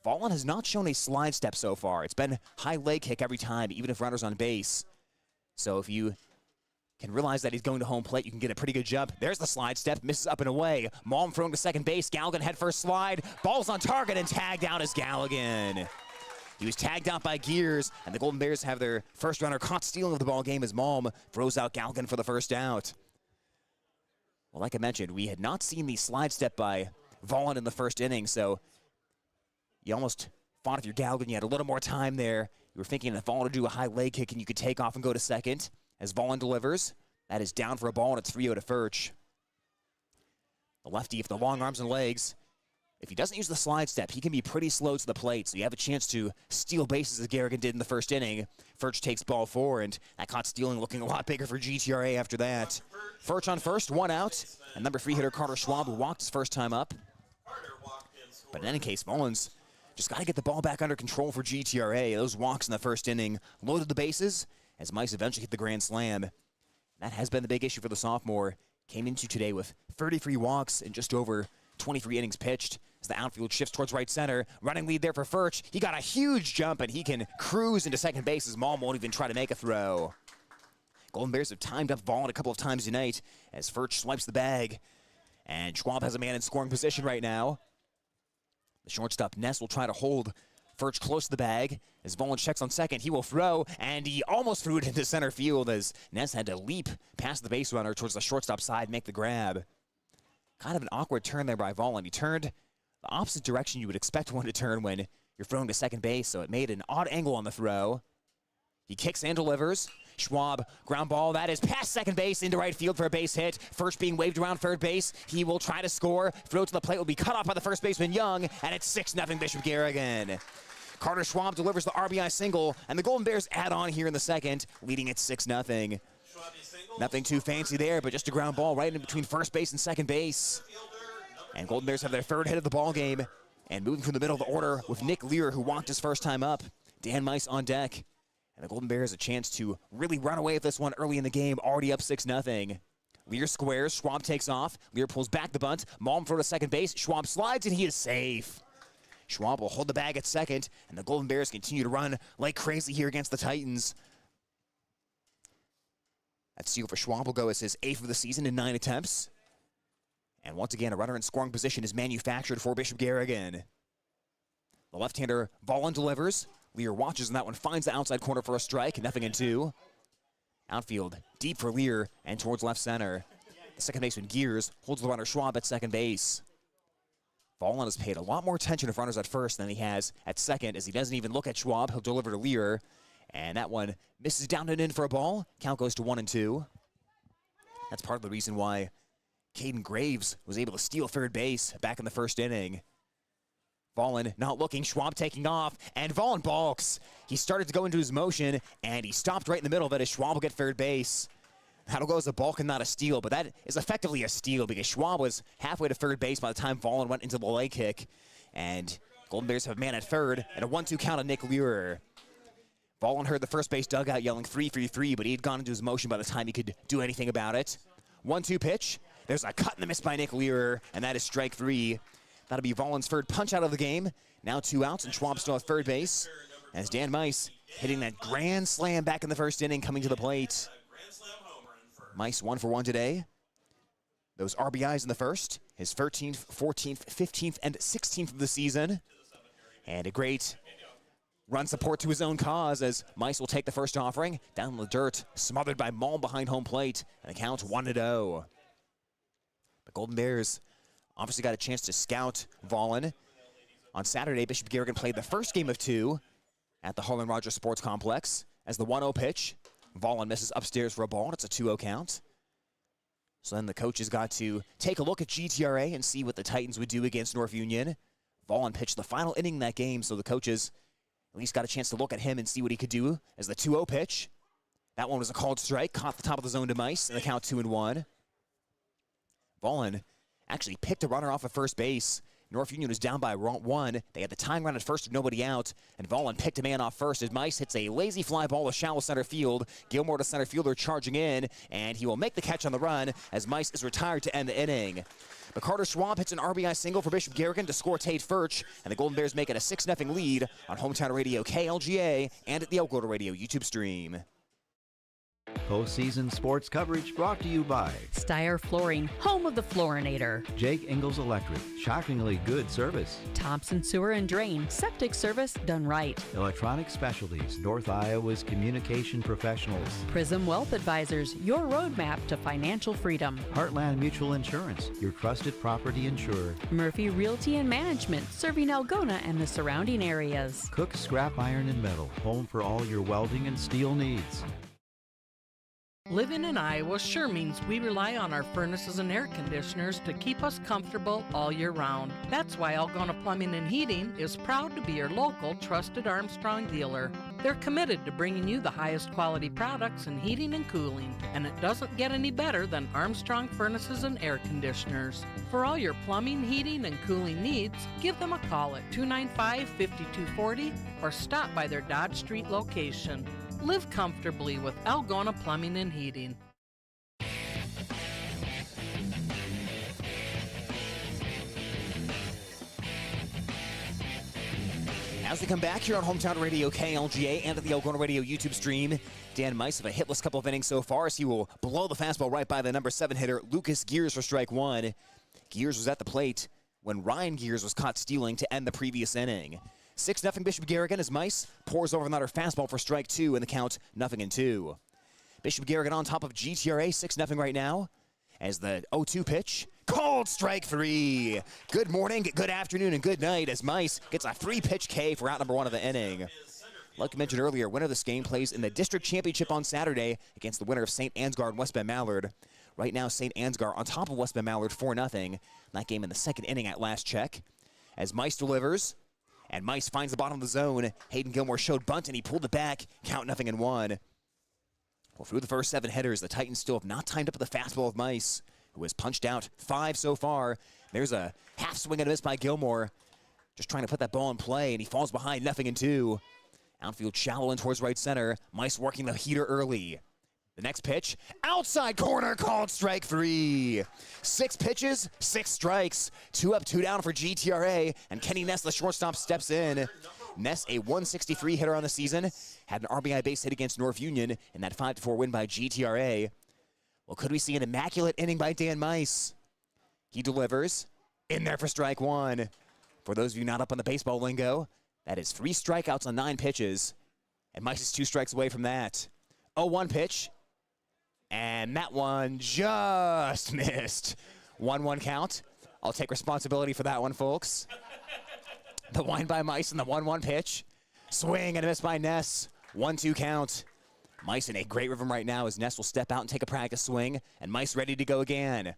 Vollen has not shown a slide step so far. It's been high leg kick every time, even if runner's on base. So if you can realize that he's going to home plate, you can get a pretty good jump. There's the slide step, misses up and away. Malm thrown to second base, Garrigan head first slide, ball's on target and tagged out as Garrigan. He was tagged out by Gears, and the Golden Bears have their first runner caught stealing of the ball game as Malm throws out Garrigan for the first out. Well, like I mentioned, we had not seen the slide step by Vollen in the first inning, so you almost thought if you're Garrigan, you had a little more time there. You were thinking if Vollen to do a high leg kick and you could take off and go to second. As Vollen delivers, that is down for a ball, and it's 3-0 to Furch. The lefty, with the long arms and legs, if he doesn't use the slide step, he can be pretty slow to the plate, so you have a chance to steal bases as Garrigan did in the first inning. Furch takes ball 4, and that caught stealing looking a lot bigger for GTRA after that. Furch on first, 1 out, and number 3 hitter Carter Schwab, who walked his first time up. But in any case, Vollen's just got to get the ball back under control for GTRA. Those walks in the first inning loaded the bases as Mice eventually hit the grand slam. That has been the big issue for the sophomore. Came into today with 33 walks and just over 23 innings pitched as the outfield shifts towards right center. Running lead there for Furch. He got a huge jump, and he can cruise into second base as Malm won't even try to make a throw. Golden Bears have timed up Vollen a couple of times tonight as Furch swipes the bag. And Schwab has a man in scoring position right now. The shortstop, Ness, will try to hold Furch close to the bag. As Vollen checks on second, he will throw, and he almost threw it into center field as Ness had to leap past the base runner towards the shortstop side, make the grab. Kind of an awkward turn there by Vollen. He turned the opposite direction you would expect one to turn when you're throwing to second base, so it made an odd angle on the throw. He kicks and delivers. Schwab, ground ball, that is past second base into right field for a base hit. First being waved around third base. He will try to score. Throw to the plate will be cut off by the first baseman Young, and it's 6-0 Bishop Garrigan. Carter Schwab delivers the RBI single, and the Golden Bears add on here in the second, leading it 6-0. Nothing too fancy there, but just a ground ball right in between first base and second base. And Golden Bears have their third hit of the ball game, and moving from the middle of the order with Nick Lear, who walked his first time up. Dan Mice on deck. And the Golden Bears a chance to really run away with this one early in the game, already up 6-0. Lear squares, Schwab takes off. Lear pulls back the bunt. Malm throw to second base. Schwab slides, and he is safe. Schwab will hold the bag at second, and the Golden Bears continue to run like crazy here against the Titans. That steal for Schwab will go as his 8th of the season in 9 attempts. And once again, a runner in scoring position is manufactured for Bishop Garrigan. The left-hander, Vollen delivers. Lear watches on that one, finds the outside corner for a strike, 0-2. Outfield, deep for Lear, and towards left center. The second baseman, Gears, holds the runner Schwab at second base. Vollen has paid a lot more attention to runners at first than he has at second, as he doesn't even look at Schwab. He'll deliver to Lear, and that one misses down and in for a ball. Count goes to 1-2. That's part of the reason why Caden Graves was able to steal third base back in the first inning. Vollen not looking, Schwab taking off, and Vollen balks. He started to go into his motion, and he stopped right in the middle of it as Schwab will get third base. That'll go as a balk and not a steal, but that is effectively a steal because Schwab was halfway to third base by the time Vollen went into the leg kick. And Golden Bears have a man at third and a 1-2 count on Nick Lear. Vollen heard the first base dugout yelling 3-3-3, but he had gone into his motion by the time he could do anything about it. 1-2 pitch. There's a cut and a miss by Nick Lear, and that is strike 3. That'll be Vollen's third punch out of the game. Now 2 outs, and Schwab still at third base. As Dan Mice hitting that grand slam back in the first inning, coming to the plate. Mice 1 for 1 today. Those RBIs in the first, his 13th, 14th, 15th, and 16th of the season. And a great run support to his own cause as Mice will take the first offering. Down in the dirt, smothered by Malm behind home plate, and the count 1-0. The Golden Bears obviously got a chance to scout Vollen. On Saturday, Bishop Garrigan played the first game of 2 at the Harlan Rogers Sports Complex as the 1-0 pitch. Vollen misses upstairs for a ball, and it's a 2-0 count. So then the coaches got to take a look at GTRA and see what the Titans would do against North Union. Vollen pitched the final inning in that game, so the coaches at least got a chance to look at him and see what he could do as the 2-0 pitch. That one was a called strike, caught the top of the zone to Mice, and the count 2-1. Vollen actually picked a runner off of first base. North Union was down by 1. They had the tying run at first with nobody out, and Vollen picked a man off first as Mice hits a lazy fly ball to shallow center field. Gilmore to center fielder charging in, and he will make the catch on the run as Mice is retired to end the inning. But Carter Schwab hits an RBI single for Bishop Garrigan to score Tate Furch, and the Golden Bears make it a 6-0 lead on Hometown Radio KLGA and at the Elko Radio YouTube stream. Postseason sports coverage brought to you by Steyr Flooring, home of the Floorinator. Jake Ingalls Electric, shockingly good service. Thompson Sewer and Drain, septic service done right. Electronic Specialties, North Iowa's communication professionals. Prism Wealth Advisors, your roadmap to financial freedom. Heartland Mutual Insurance, your trusted property insurer. Murphy Realty and Management, serving Algona and the surrounding areas. Cook Scrap Iron and Metal, home for all your welding and steel needs. Living in Iowa sure means we rely on our furnaces and air conditioners to keep us comfortable all year round. That's why Algona Plumbing and Heating is proud to be your local trusted Armstrong dealer. They're committed to bringing you the highest quality products in heating and cooling, and it doesn't get any better than Armstrong furnaces and air conditioners. For all your plumbing, heating, and cooling needs, give them a call at 295-5240 or stop by their Dodge Street location. Live comfortably with Algona Plumbing and Heating. As we come back here on Hometown Radio KLGA and at the Algona Radio YouTube stream, Dan Mice with a hitless couple of innings so far as he will blow the fastball right by the number 7 hitter, Lucas Gears, for strike 1. Gears was at the plate when Ryan Gears was caught stealing to end the previous inning. 6-0 Bishop Garrigan as Mice pours over another fastball for strike 2 and the count 0-2. Bishop Garrigan on top of GTRA, 6-0 right now as the 0-2 pitch. Called strike 3. Good morning, good afternoon, and good night as Mice gets a 3-pitch K for out number 1 of the inning. Like I mentioned earlier, winner of this game plays in the district championship on Saturday against the winner of St. Ansgar and West Bend Mallard. Right now, St. Ansgar on top of West Bend Mallard 4-0. That game in the second inning at last check. As Mice delivers, and Mice finds the bottom of the zone. Hayden Gilmore showed bunt, and he pulled it back. Count 0-1. Well, through the first 7 hitters, the Titans still have not timed up the fastball of Mice, who has punched out 5 so far. There's a half swing and a miss by Gilmore. Just trying to put that ball in play, and he falls behind 0-2. Outfield shallow in towards right center. Mice working the heater early. The next pitch, outside corner, called strike 3. 6 pitches, 6 strikes. 2 up, 2 down for GTRA, and Kenny Ness, the shortstop, steps in. Ness, a 163 hitter on the season, had an RBI base hit against North Union in that 5-4 win by GTRA. Well, could we see an immaculate inning by Dan Mice? He delivers, in there for strike 1. For those of you not up on the baseball lingo, that is 3 strikeouts on 9 pitches, and Mice is 2 strikes away from that. 0-1 pitch. And that one just missed. 1-1 count. I'll take responsibility for that one, folks. The wind by Mice and the 1-1 pitch. Swing and a miss by Ness. 1-2 count. Mice in a great rhythm right now as Ness will step out and take a practice swing. And Mice ready to go again.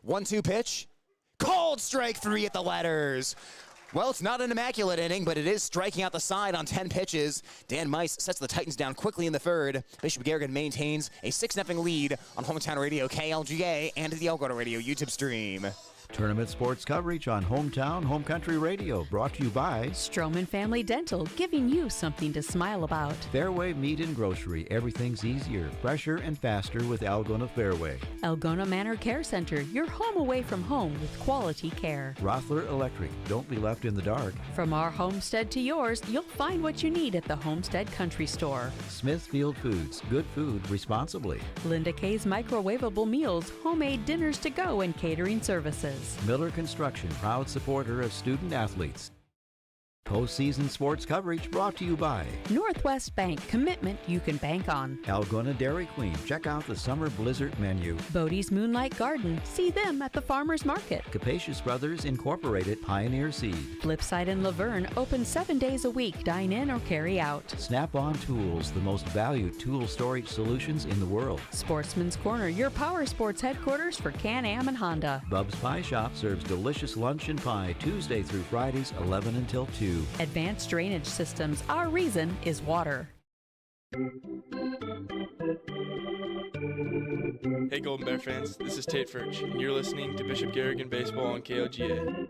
1-2 pitch. Called strike 3 at the letters. Well, it's not an immaculate inning, but it is striking out the side on 10 pitches. Dan Mice sets the Titans down quickly in the third. Bishop Garrigan maintains a 6-0 lead on Hometown Radio KLGA and the Algona Radio YouTube stream. Tournament sports coverage on Hometown Home Country Radio, brought to you by Stroman Family Dental, giving you something to smile about. Fairway Meat and Grocery. Everything's easier, fresher, and faster with Algona Fairway. Algona Manor Care Center, your home away from home with quality care. Rothler Electric. Don't be left in the dark. From our homestead to yours, you'll find what you need at the Homestead Country Store. Smithfield Foods. Good food responsibly. Linda K's Microwavable Meals, homemade dinners to go, and catering services. Miller Construction, proud supporter of student athletes. Postseason sports coverage brought to you by Northwest Bank, commitment you can bank on. Algona Dairy Queen. Check out the summer blizzard menu. Bodie's Moonlight Garden. See them at the farmer's market. Capacious Brothers Incorporated, Pioneer Seed. Flipside in Laverne, open 7 days a week, dine in or carry out. Snap-on Tools, the most valued tool storage solutions in the world. Sportsman's Corner, your power sports headquarters for Can-Am and Honda. Bub's Pie Shop serves delicious lunch and pie Tuesday through Fridays, 11 until 2. Advanced Drainage Systems, our reason is water. Hey Golden Bear fans, this is Tate Furch, and you're listening to Bishop Garrigan Baseball on KLGA.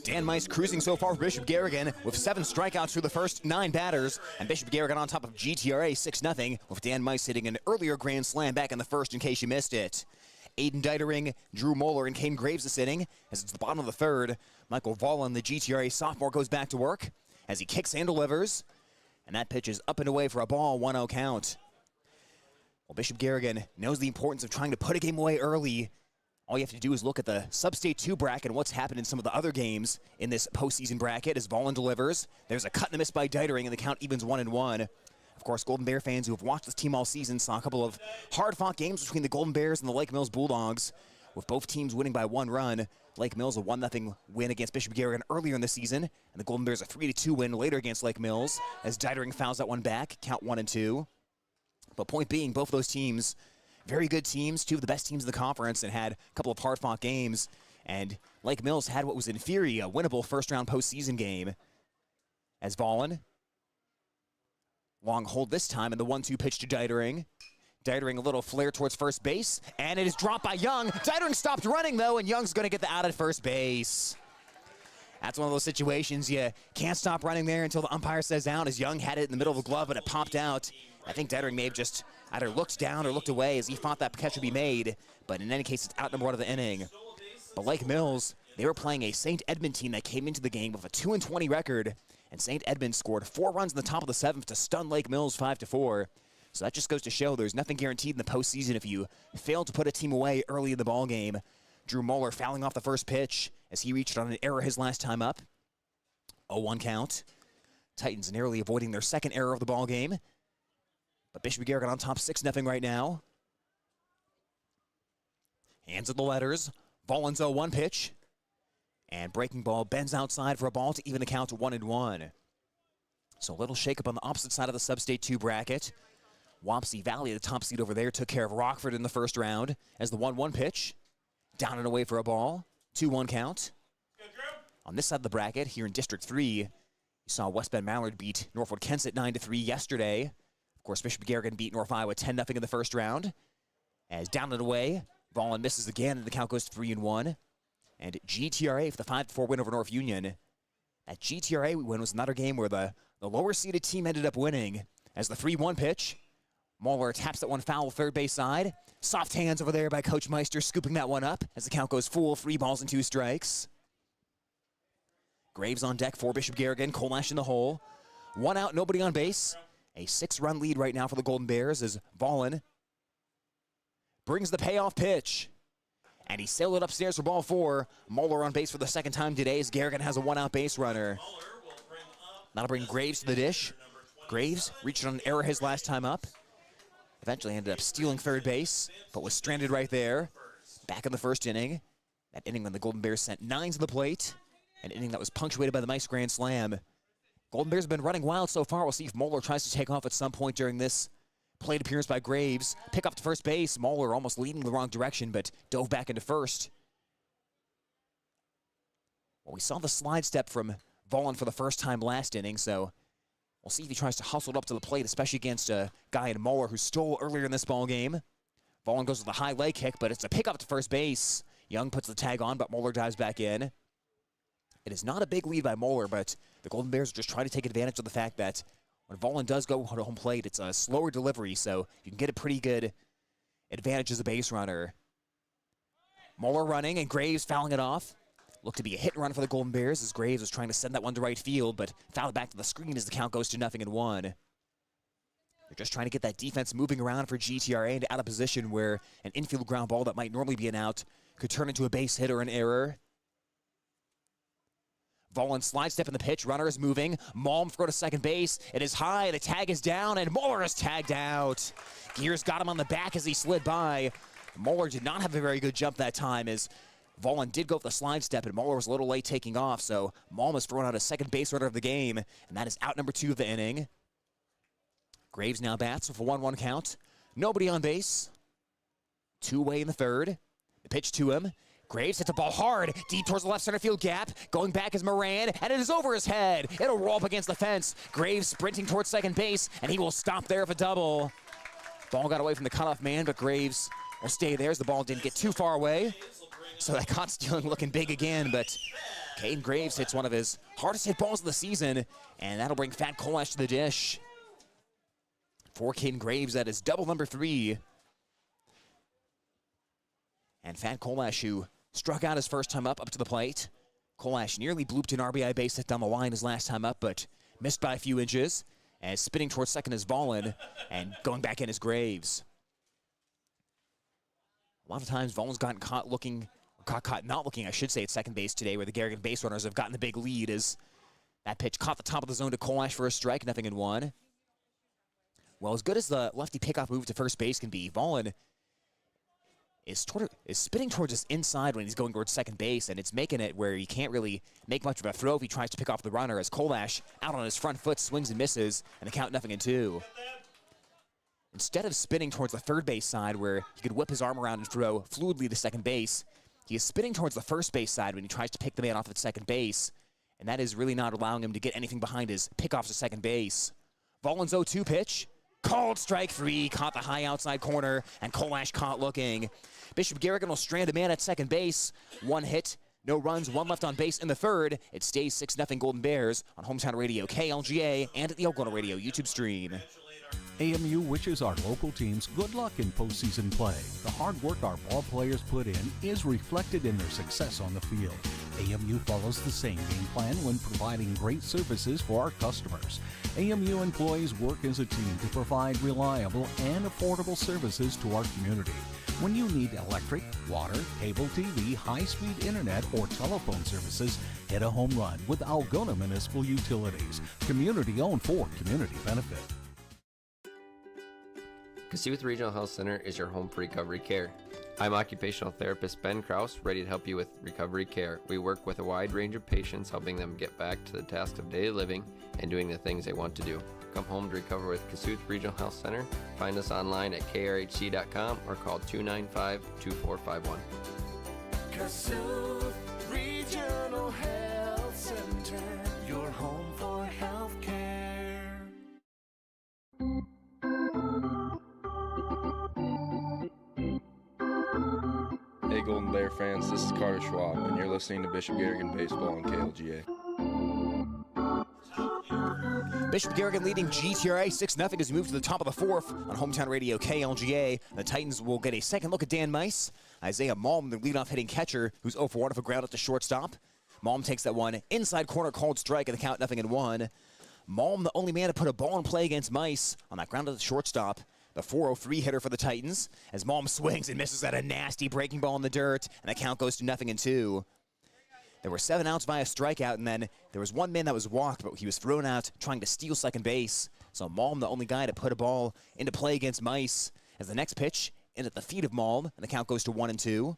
Dan Mice cruising so far for Bishop Garrigan with 7 strikeouts through the first 9 batters, and Bishop Garrigan on top of GTRA 6-0 with Dan Mice hitting an earlier grand slam back in the first in case you missed it. Aiden Deitering, Drew Moeller, and Kane Graves is sitting as it's the bottom of the third. Michael Vollen, the GTRA sophomore, goes back to work as he kicks and delivers. And that pitch is up and away for a ball, 1-0 count. Well, Bishop Garrigan knows the importance of trying to put a game away early. All you have to do is look at the Substate 2 bracket and what's happened in some of the other games in this postseason bracket as Vollen delivers. There's a cut and a miss by Deitering, and the count evens 1-1. Of course, Golden Bear fans who have watched this team all season saw a couple of hard-fought games between the Golden Bears and the Lake Mills Bulldogs, with both teams winning by 1 run. Lake Mills a 1-0 win against Bishop Garrigan earlier in the season, and the Golden Bears a 3-2 win later against Lake Mills, as Deitering fouls that one back, count 1-2. But point being, both of those teams, very good teams, 2 of the best teams in the conference, and had a couple of hard-fought games. And Lake Mills had what was in theory a winnable first-round postseason game, as Vollen long hold this time, and the 1-2 pitch to Deitering. Deitering a little flare towards first base, and it is dropped by Young. Deitering stopped running, though, and Young's going to get the out at first base. That's one of those situations you can't stop running there until the umpire says out, as Young had it in the middle of the glove, but it popped out. I think Deitering may have just either looked down or looked away as he thought that catch would be made, but in any case, it's out number 1 of the inning. But Lake Mills, they were playing a St. Edmund team that came into the game with a 2-20 record, and St. Edmund scored 4 runs in the top of the 7th to stun Lake Mills 5-4. So that just goes to show there's nothing guaranteed in the postseason if you fail to put a team away early in the ballgame. Drew Moeller fouling off the first pitch as he reached on an error his last time up. 0-1 count. Titans narrowly avoiding their second error of the ballgame. But Bishop Garrigan on top 6-0 right now. Hands at the letters. Vollen's 0-1 pitch. And breaking ball bends outside for a ball to even the count to 1-1. So a little shakeup on the opposite side of the Substate 2 bracket. Wapsie Valley, the top seed over there, took care of Rockford in the first round as the 1-1 pitch. Down and away for a ball. 2-1 count. On this side of the bracket, here in District 3, you saw West Bend Mallard beat Northwood Kensett 9-3 yesterday. Of course, Bishop Garrigan beat North Iowa 10-0 in the first round. As down and away, Volin misses again, and the count goes to 3-1. And GTRA for the 5-4 win over North Union. That GTRA win was another game where the lower-seeded team ended up winning. As the 3-1 pitch, Moeller taps that one foul third base side. Soft hands over there by Coach Meister, scooping that one up as the count goes full, 3 balls and 2 strikes. Graves on deck for Bishop Garrigan, Kolash in the hole. 1 out, nobody on base. A 6-run lead right now for the Golden Bears as Volin brings the payoff pitch. And he sailed it upstairs for ball 4. Moeller on base for the second time today as Garrigan has a 1-out base runner. That'll bring Graves to the dish. Graves reached on an error his last time up. Eventually ended up stealing third base, but was stranded right there. Back in the first inning. That inning when the Golden Bears sent 9 to the plate. An inning that was punctuated by the Mice grand slam. Golden Bears have been running wild so far. We'll see if Moeller tries to take off at some point during this plate appearance by Graves. Pick up to first base. Moeller almost leading the wrong direction, but dove back into first. Well, we saw the slide step from Volin for the first time last inning, so we'll see if he tries to hustle it up to the plate, especially against a guy in Moeller who stole earlier in this ball game. Volin goes with a high leg kick, but it's a pick up to first base. Young puts the tag on, but Moeller dives back in. It is not a big lead by Moeller, but the Golden Bears are just trying to take advantage of the fact that when Volin does go to home plate, it's a slower delivery, so you can get a pretty good advantage as a base runner. Moeller running, and Graves fouling it off. Looked to be a hit and run for the Golden Bears as Graves was trying to send that one to right field, but fouled back to the screen as the count goes to 0-1. They're just trying to get that defense moving around for GTRA into out of position where an infield ground ball that might normally be an out could turn into a base hit or an error. Volin slide step in the pitch. Runner is moving. Malm throw to second base. It is high. The tag is down, and Moeller is tagged out. Gears got him on the back as he slid by. Moeller did not have a very good jump that time as Volin did go for the slide step, and Moeller was a little late taking off, so Malm is thrown out a second base runner of the game, and that is out number 2 of the inning. Graves now bats with a 1-1 count. Nobody on base. 2-away in the third. The pitch to him. Graves hits the ball hard, deep towards the left center field gap. Going back is Moran, and it is over his head. It'll roll up against the fence. Graves sprinting towards second base, and he will stop there for double. Ball got away from the cutoff man, but Graves will stay there as the ball didn't get too far away. So that caught stealing looking big again, but Caden Graves hits one of his hardest hit balls of the season, and that'll bring Fat Kolash to the dish. For Caden Graves, that is double number 3. And Fat Kolash, who struck out his first time up to the plate. Kolash nearly blooped an RBI base hit down the line his last time up, but missed by a few inches. As spinning towards second is Volin, and going back in is Graves. A lot of times Volin's gotten caught not looking, I should say, at second base today, where the Garrigan base runners have gotten the big lead as that pitch caught the top of the zone to Kolash for a strike, 0-1. Well, as good as the lefty pickoff move to first base can be, Volin is spinning towards his inside when he's going towards second base, and it's making it where he can't really make much of a throw if he tries to pick off the runner, as Kolash, out on his front foot, swings and misses, and the count 0-2. Instead of spinning towards the third base side where he could whip his arm around and throw fluidly to second base, he is spinning towards the first base side when he tries to pick the man off at second base, and that is really not allowing him to get anything behind his pickoffs to second base. Volin's 0-2 pitch. Called strike 3, caught the high outside corner, and Kolash caught looking. Bishop Garrigan will strand a man at second base. 1 hit, no runs, 1 left on base in the third. It stays 6-0 Golden Bears on Hometown Radio KLGA and at the Oklahoma Radio YouTube stream. AMU wishes our local teams good luck in postseason play. The hard work our ball players put in is reflected in their success on the field. AMU follows the same game plan when providing great services for our customers. AMU employees work as a team to provide reliable and affordable services to our community. When you need electric, water, cable TV, high-speed internet, or telephone services, hit a home run with Algona Municipal Utilities. Community-owned for community benefit. Kasuth Regional Health Center is your home for recovery care. I'm occupational therapist Ben Krause, ready to help you with recovery care. We work with a wide range of patients, helping them get back to the tasks of daily living and doing the things they want to do. Come home to recover with Kasuth Regional Health Center. Find us online at krhc.com or call 295-2451. Kasuth Regional Health Center, your home for health care. Hey Golden Bear fans, this is Carter Schwab, and you're listening to Bishop Garrigan Baseball on KLGA. Bishop Garrigan leading GTRA 6-0 as we move to the top of the fourth on Hometown Radio KLGA. The Titans will get a second look at Dan Mice. Isaiah Malm, the leadoff hitting catcher, who's 0 for 1 off a ground at the shortstop. Malm takes that one inside corner, called strike, and the count 0-1. Malm, the only man to put a ball in play against Mice on that ground at the shortstop. The 4-0-3 hitter for the Titans as Malm swings and misses at a nasty breaking ball in the dirt, and the count goes to 0-2. There were 7 outs via strikeout, and then there was one man that was walked, but he was thrown out trying to steal second base. So Malm, the only guy to put a ball into play against Mice, as the next pitch in at the feet of Malm, and the count goes to 1-2.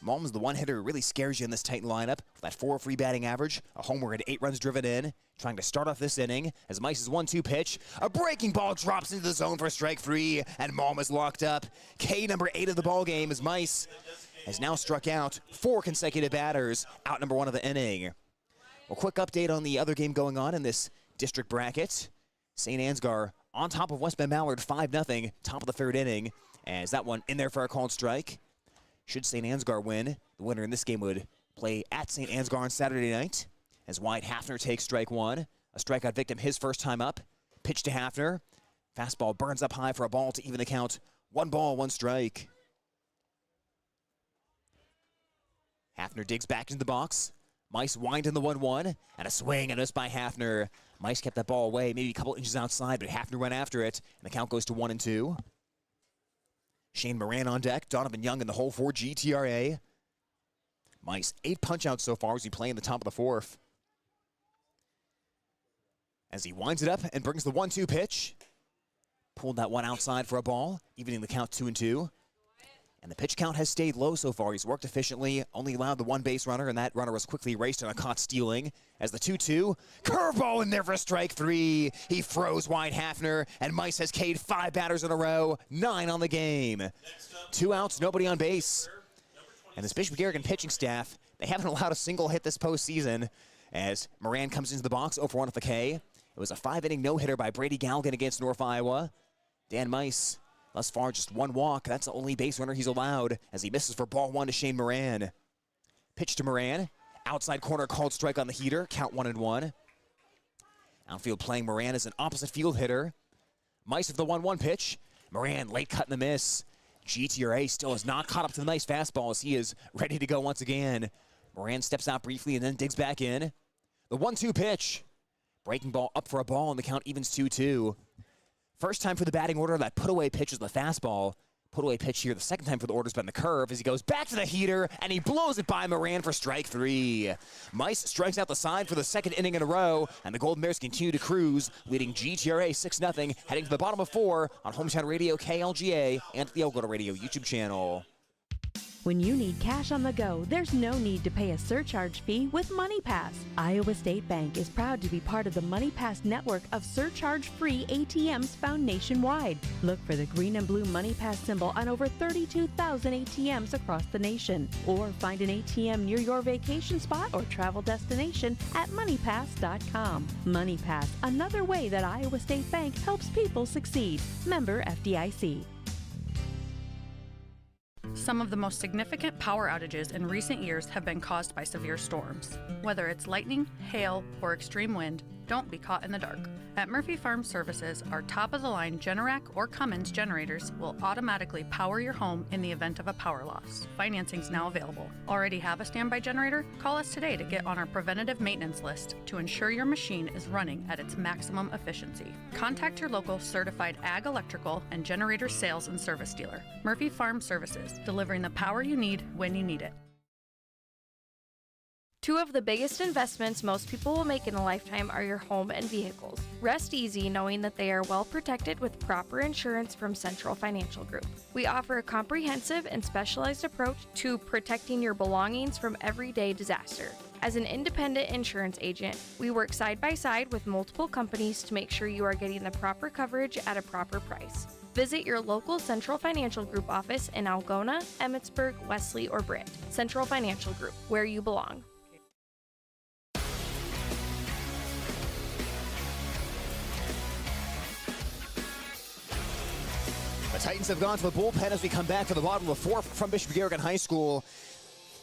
Malm's the one hitter who really scares you in this Titan lineup with that 4-3 batting average, a homer and 8 runs driven in, trying to start off this inning as Mice's 1-2 pitch. A breaking ball drops into the zone for strike 3, and Malm is locked up. K number 8 of the ball game as Mice has now struck out 4 consecutive batters, out number 1 of the inning. A quick update on the other game going on in this district bracket. St. Ansgar on top of West Bend Mallard 5-0, top of the 3rd inning, as that one in there for a called strike. Should St. Ansgar win, the winner in this game would play at St. Ansgar on Saturday night, as Wyatt Hafner takes strike 1. A strikeout victim his first time up. Pitch to Hafner. Fastball burns up high for a ball to even the count. 1 ball, 1 strike. Hafner digs back into the box. Mice wind in the 1-1, and a swing and a miss by Hafner. Mice kept that ball away, maybe a couple inches outside, but Hafner went after it, and the count goes to 1-2. Shane Moran on deck, Donovan Young in the hole for GTRA. Mice 8 punch-outs so far as he play in the top of the 4th. As he winds it up and brings the 1-2 pitch. Pulled that one outside for a ball, evening the count 2-2. And the pitch count has stayed low so far. He's worked efficiently, only allowed the 1 base runner, and that runner was quickly erased on a caught stealing. As the 2-2, curveball in there for strike 3. He froze Wyatt Hafner, and Mice has K'd 5 batters in a row, 9 on the game. 2 outs, nobody on base. And this Bishop Garrigan pitching staff, they haven't allowed a single hit this postseason, as Moran comes into the box 0 for 1 with the K. It was a 5-inning no-hitter by Brady Galligan against North Iowa. Dan Mice, thus far, just 1 walk. That's the only base runner he's allowed as he misses for ball 1 to Shane Moran. Pitch to Moran. Outside corner called strike on the heater. Count 1-1. Outfield playing Moran as an opposite field hitter. Mice of the 1-1 pitch. Moran late cut in the miss. GTRA still has not caught up to the nice fastball as he is ready to go once again. Moran steps out briefly and then digs back in. The 1-2 pitch. Breaking ball up for a ball and the count evens 2-2. First time for the batting order, that put-away pitch is the fastball. Put-away pitch here, the second time for the order's been the curve as he goes back to the heater, and he blows it by Moran for strike 3. Mice strikes out the side for the 2nd inning in a row, and the Golden Bears continue to cruise, leading GTRA 6-0, heading to the bottom of 4 on Hometown Radio KLGA and the Algona Radio YouTube channel. When you need cash on the go, there's no need to pay a surcharge fee with MoneyPass. Iowa State Bank is proud to be part of the MoneyPass network of surcharge-free ATMs found nationwide. Look for the green and blue MoneyPass symbol on over 32,000 ATMs across the nation. Or find an ATM near your vacation spot or travel destination at MoneyPass.com. MoneyPass, another way that Iowa State Bank helps people succeed. Member FDIC. Some of the most significant power outages in recent years have been caused by severe storms. Whether it's lightning, hail, or extreme wind, don't be caught in the dark. At Murphy Farm Services, our top-of-the-line Generac or Cummins generators will automatically power your home in the event of a power loss. Financing's now available. Already have a standby generator? Call us today to get on our preventative maintenance list to ensure your machine is running at its maximum efficiency. Contact your local certified ag electrical and generator sales and service dealer. Murphy Farm Services, delivering the power you need when you need it. Two of the biggest investments most people will make in a lifetime are your home and vehicles. Rest easy knowing that they are well protected with proper insurance from Central Financial Group. We offer a comprehensive and specialized approach to protecting your belongings from everyday disaster. As an independent insurance agent, we work side by side with multiple companies to make sure you are getting the proper coverage at a proper price. Visit your local Central Financial Group office in Algona, Emmitsburg, Wesley, or Britt. Central Financial Group, where you belong. The Titans have gone to the bullpen as we come back to the bottom of the fourth from Bishop Garrigan High School.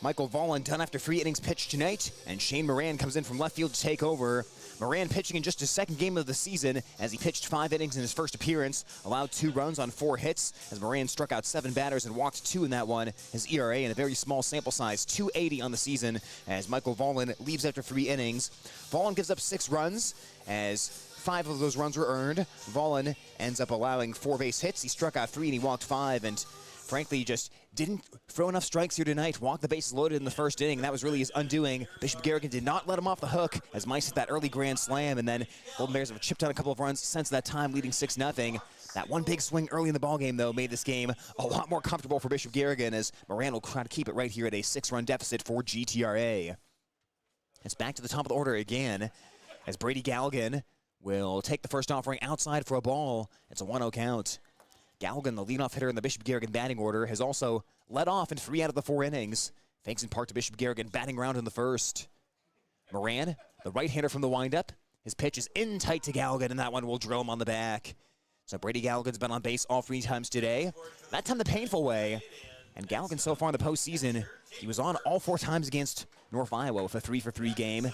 Michael Vollen done after 3 innings pitched tonight, and Shane Moran comes in from left field to take over. Moran pitching in just his second game of the season as he pitched 5 innings in his first appearance, allowed 2 runs on 4 hits as Moran struck out 7 batters and walked 2 in that one. His ERA in a very small sample size, 2.80 on the season as Michael Vollen leaves after 3 innings. Vollen gives up 6 runs as 5 of those runs were earned. Vollen ends up allowing 4 base hits. He struck out 3 and he walked 5, and frankly just didn't throw enough strikes here tonight. Walked the bases loaded in the first inning. That was really his undoing. Bishop Garrigan did not let him off the hook as Mice hit that early grand slam, and then Golden Bears have chipped on a couple of runs since that time, leading 6-0. That one big swing early in the ballgame, though, made this game a lot more comfortable for Bishop Garrigan as Moran will try to keep it right here at a 6-run deficit for GTRA. It's back to the top of the order again as Brady Galligan will take the first offering outside for a ball. It's a 1-0 count. Galligan, the leadoff hitter in the Bishop Garrigan batting order, has also led off in 3 out of the 4 innings, thanks in part to Bishop Garrigan batting around in the first. Moran, the right-hander from the windup. His pitch is in tight to Galligan, and that one will drill him on the back. So Brady Galligan's been on base all 3 times today. That time the painful way. And Galligan so far in the postseason, he was on all 4 times against North Iowa with a 3-for-3 game,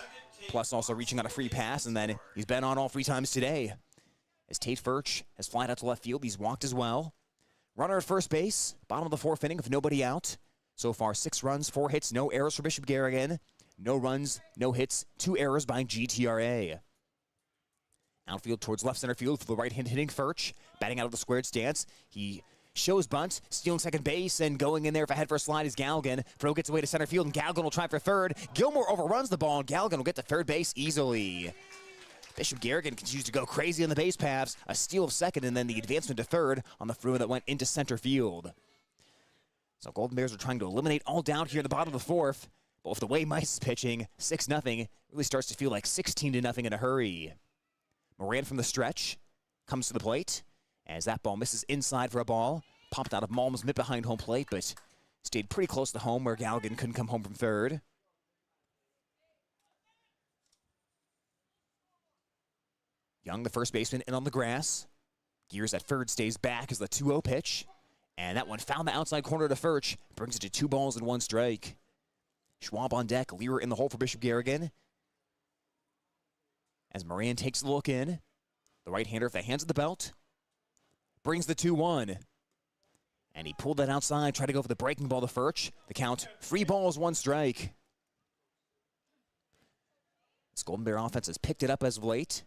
plus also reaching on a free pass, and then he's been on all 3 times today. As Tate Furch has flied out to left field, he's walked as well. Runner at first base, bottom of the 4th inning with nobody out. So far, 6 runs, 4 hits, no errors for Bishop Garrigan. No runs, no hits, 2 errors by GTRA. Outfield towards left center field for the right-hand hitting Furch. Batting out of the squared stance. He shows bunt, stealing second base, and going in there for head first slide is Galligan. Throw gets away to center field, and Galligan will try for third. Gilmore overruns the ball, and Galligan will get to third base easily. Bishop Garrigan continues to go crazy on the base paths. A steal of second, and then the advancement to third on the throw that went into center field. So Golden Bears are trying to eliminate all doubt here in the bottom of the 4th. But with the way Mice is pitching, 6-0, really starts to feel like 16-0 in a hurry. Moran from the stretch comes to the plate as that ball misses inside for a ball. Popped out of Malm's mitt behind home plate, but stayed pretty close to home where Galligan couldn't come home from third. Young, the first baseman, in on the grass. Gears at third stays back as the 2-0 pitch. And that one found the outside corner to Furch. Brings it to 2 balls and 1 strike. Schwab on deck, Lear in the hole for Bishop Garrigan. As Moran takes a look in. The right-hander with the hands at the belt. Brings the 2-1. And he pulled that outside, tried to go for the breaking ball to Furch. The count, 3 balls, 1 strike. This Golden Bear offense has picked it up as of late.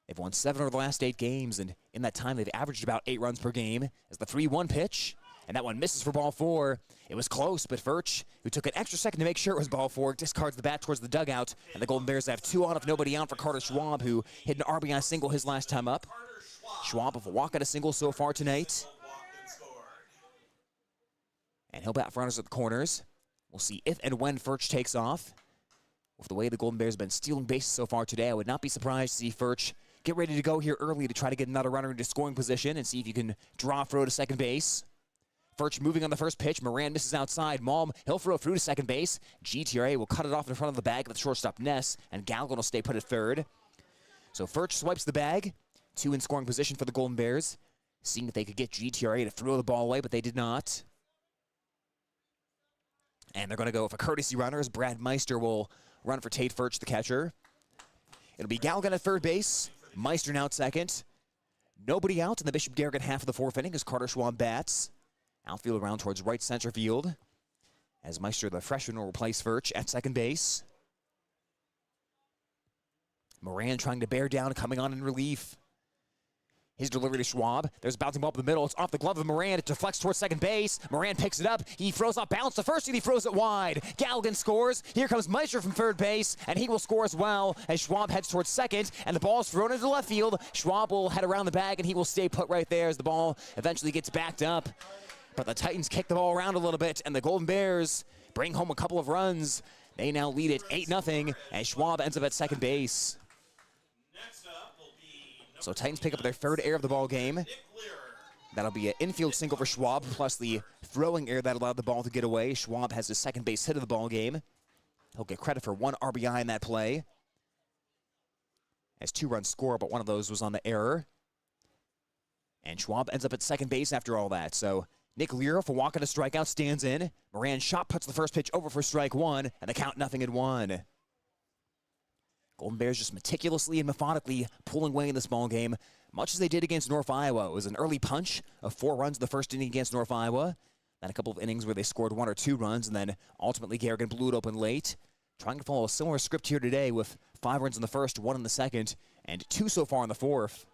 They've won 7 of the last 8 games, and in that time, they've averaged about 8 runs per game. As the 3-1 pitch, and that one misses for ball 4. It was close, but Furch, who took an extra second to make sure it was ball 4, discards the bat towards the dugout, and the Golden Bears have 2 on if nobody out for Carter Schwab, who hit an RBI single his last time up. Schwab with a walk and a single so far tonight. And he'll bat for runners at the corners. We'll see if and when Furch takes off. With the way the Golden Bears have been stealing bases so far today, I would not be surprised to see Furch get ready to go here early to try to get another runner into scoring position and see if you can draw a throw to second base. Furch moving on the first pitch. Moran misses outside. Malm, he'll throw through to second base. GTRA will cut it off in front of the bag of the shortstop Ness, and Galligan will stay put at third. So Furch swipes the bag. 2 in scoring position for the Golden Bears, seeing if they could get GTRA to throw the ball away, but they did not. And they're going to go with a courtesy runner as Brad Meister will run for Tate Furch, the catcher. It'll be Galligan at third base. Meister now at second. Nobody out in the Bishop Garrigan half of the 4th inning as Carter Schwab bats. Outfield around towards right center field as Meister, the freshman, will replace Furch at second base. Moran trying to bear down, coming on in relief. His delivery to Schwab. There's a bouncing ball up the middle. It's off the glove of Moran. It deflects towards second base. Moran picks it up. He throws off balance to first, and he throws it wide. Garrigan scores. Here comes Meister from third base, and he will score as well as Schwab heads towards second, and the ball is thrown into left field. Schwab will head around the bag, and he will stay put right there as the ball eventually gets backed up. But the Titans kick the ball around a little bit, and the Golden Bears bring home a couple of runs. They now lead it 8-0, as Schwab ends up at second base. So Titans pick up their third error of the ball game. That'll be an infield single for Schwab, plus the throwing error that allowed the ball to get away. Schwab has his second base hit of the ball game. He'll get credit for 1 RBI in that play. As 2 runs score, but one of those was on the error. And Schwab ends up at second base after all that. So Nick Lear, for walking a strikeout, stands in. Moran shot puts the first pitch over for strike 1, and the count 0-1. Golden Bears just meticulously and methodically pulling away in this ball game, much as they did against North Iowa. It was an early punch of 4 runs in the first inning against North Iowa, then a couple of innings where they scored 1 or 2 runs, and then ultimately Garrigan blew it open late. Trying to follow a similar script here today with 5 runs in the first, 1 in the second, and 2 so far in the fourth.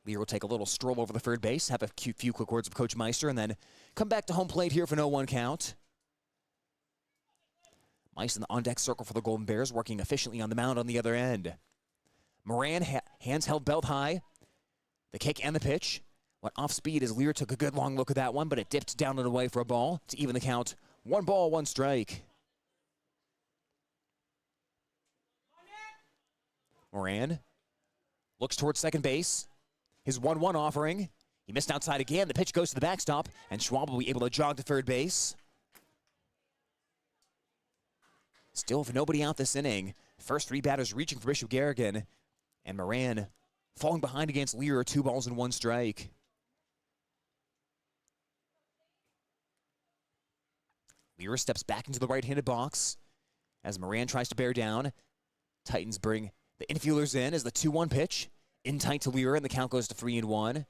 Lear will take a little stroll over the third base, have a few quick words with Coach Meister, and then come back to home plate here for no 1 count. Mice in the on-deck circle for the Golden Bears, working efficiently on the mound on the other end. Moran, hands held belt high. The kick and the pitch went off speed as Lear took a good long look at that one, but it dipped down and away for a ball to even the count. 1 ball, 1 strike. Moran looks towards second base. His 1-1 offering. He missed outside again. The pitch goes to the backstop, and Schwab will be able to jog to third base. Still with nobody out this inning. First 3 batters reaching for Bishop Garrigan, and Moran falling behind against Lear, 2 balls and 1 strike. Lear steps back into the right-handed box as Moran tries to bear down. Titans bring the infielders in as the 2-1 pitch. In tight to Lear, and the count goes to 3-1.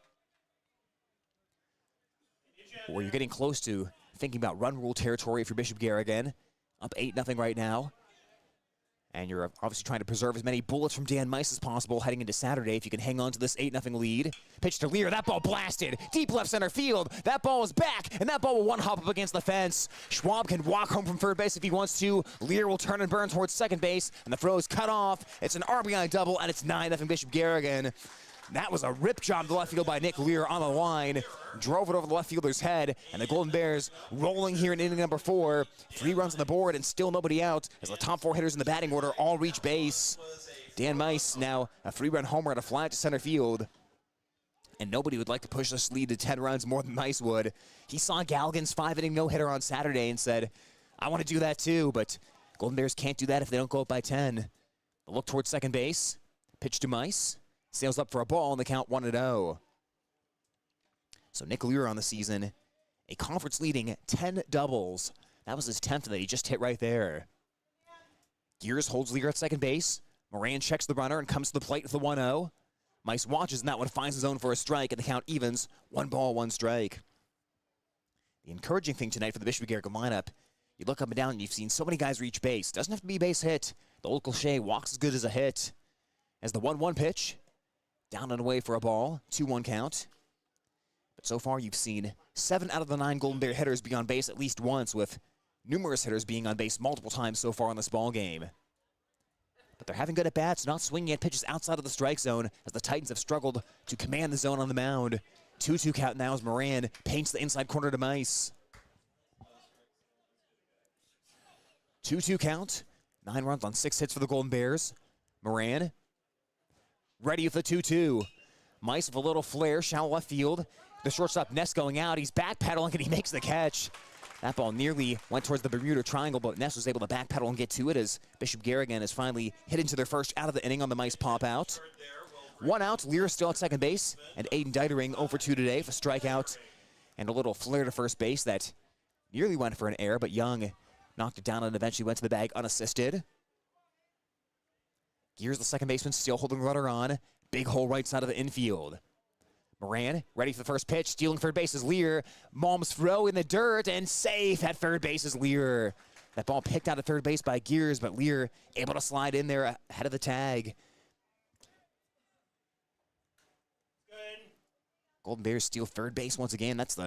Where you're getting close to thinking about run rule territory for Bishop Garrigan. Up 8-0 right now. And you're obviously trying to preserve as many bullets from Dan Mice as possible heading into Saturday if you can hang on to this 8-0 lead. Pitch to Lear, that ball blasted. Deep left center field. That ball is back, and that ball will one-hop up against the fence. Schwab can walk home from third base if he wants to. Lear will turn and burn towards second base, and the throw is cut off. It's an RBI double, and it's 9-0 Bishop Garrigan. That was a rip job to the left field by Nick Lear on the line. Drove it over the left fielder's head, and the Golden Bears rolling here in inning number 4. 3 runs on the board and still nobody out as the top 4 hitters in the batting order all reach base. Dan Mice now a 3-run homer and a fly to center field. And nobody would like to push this lead to 10 runs more than Mice would. He saw Galligan's 5-inning no-hitter on Saturday and said, I want to do that too, but Golden Bears can't do that if they don't go up by 10. A look towards second base. Pitch to Mice. Sails up for a ball, and the count 1-0. So Nick Lear on the season, a conference-leading 10 doubles. That was his 10th that he just hit right there. Gears holds Lear at second base. Moran checks the runner and comes to the plate with the 1-0. Mice watches, and that one finds his own for a strike, and the count evens. 1 ball, 1 strike. The encouraging thing tonight for the Bishop Garrigan lineup, you look up and down, and you've seen so many guys reach base. Doesn't have to be a base hit. The old cliche, walks as good as a hit. As the 1-1 pitch, down and away for a ball, 2-1 count. But so far you've seen 7 out of the 9 Golden Bear hitters be on base at least once, with numerous hitters being on base multiple times so far in this ball game. But they're having good at-bats, not swinging at pitches outside of the strike zone as the Titans have struggled to command the zone on the mound. 2-2 count now as Moran paints the inside corner to Mice. 2-2 count, 9 runs on 6 hits for the Golden Bears. Moran ready with the 2-2. Mice with a little flare, shallow left field. The shortstop Ness going out. He's backpedaling and he makes the catch. That ball nearly went towards the Bermuda Triangle, but Ness was able to backpedal and get to it as Bishop Garrigan has finally hit into their first out of the inning on the Mice pop-out. 1 out, Lear still at second base, and Aiden Deitering 0 for 2 today for strikeout and a little flare to first base that nearly went for an error, but Young knocked it down and eventually went to the bag unassisted. Gears, the second baseman, still holding the runner on. Big hole right side of the infield. Moran ready for the first pitch, stealing third base is Lear. Malm's throw in the dirt, and safe at third base is Lear. That ball picked out at third base by Gears, but Lear able to slide in there ahead of the tag. Golden Bears steal third base once again. That's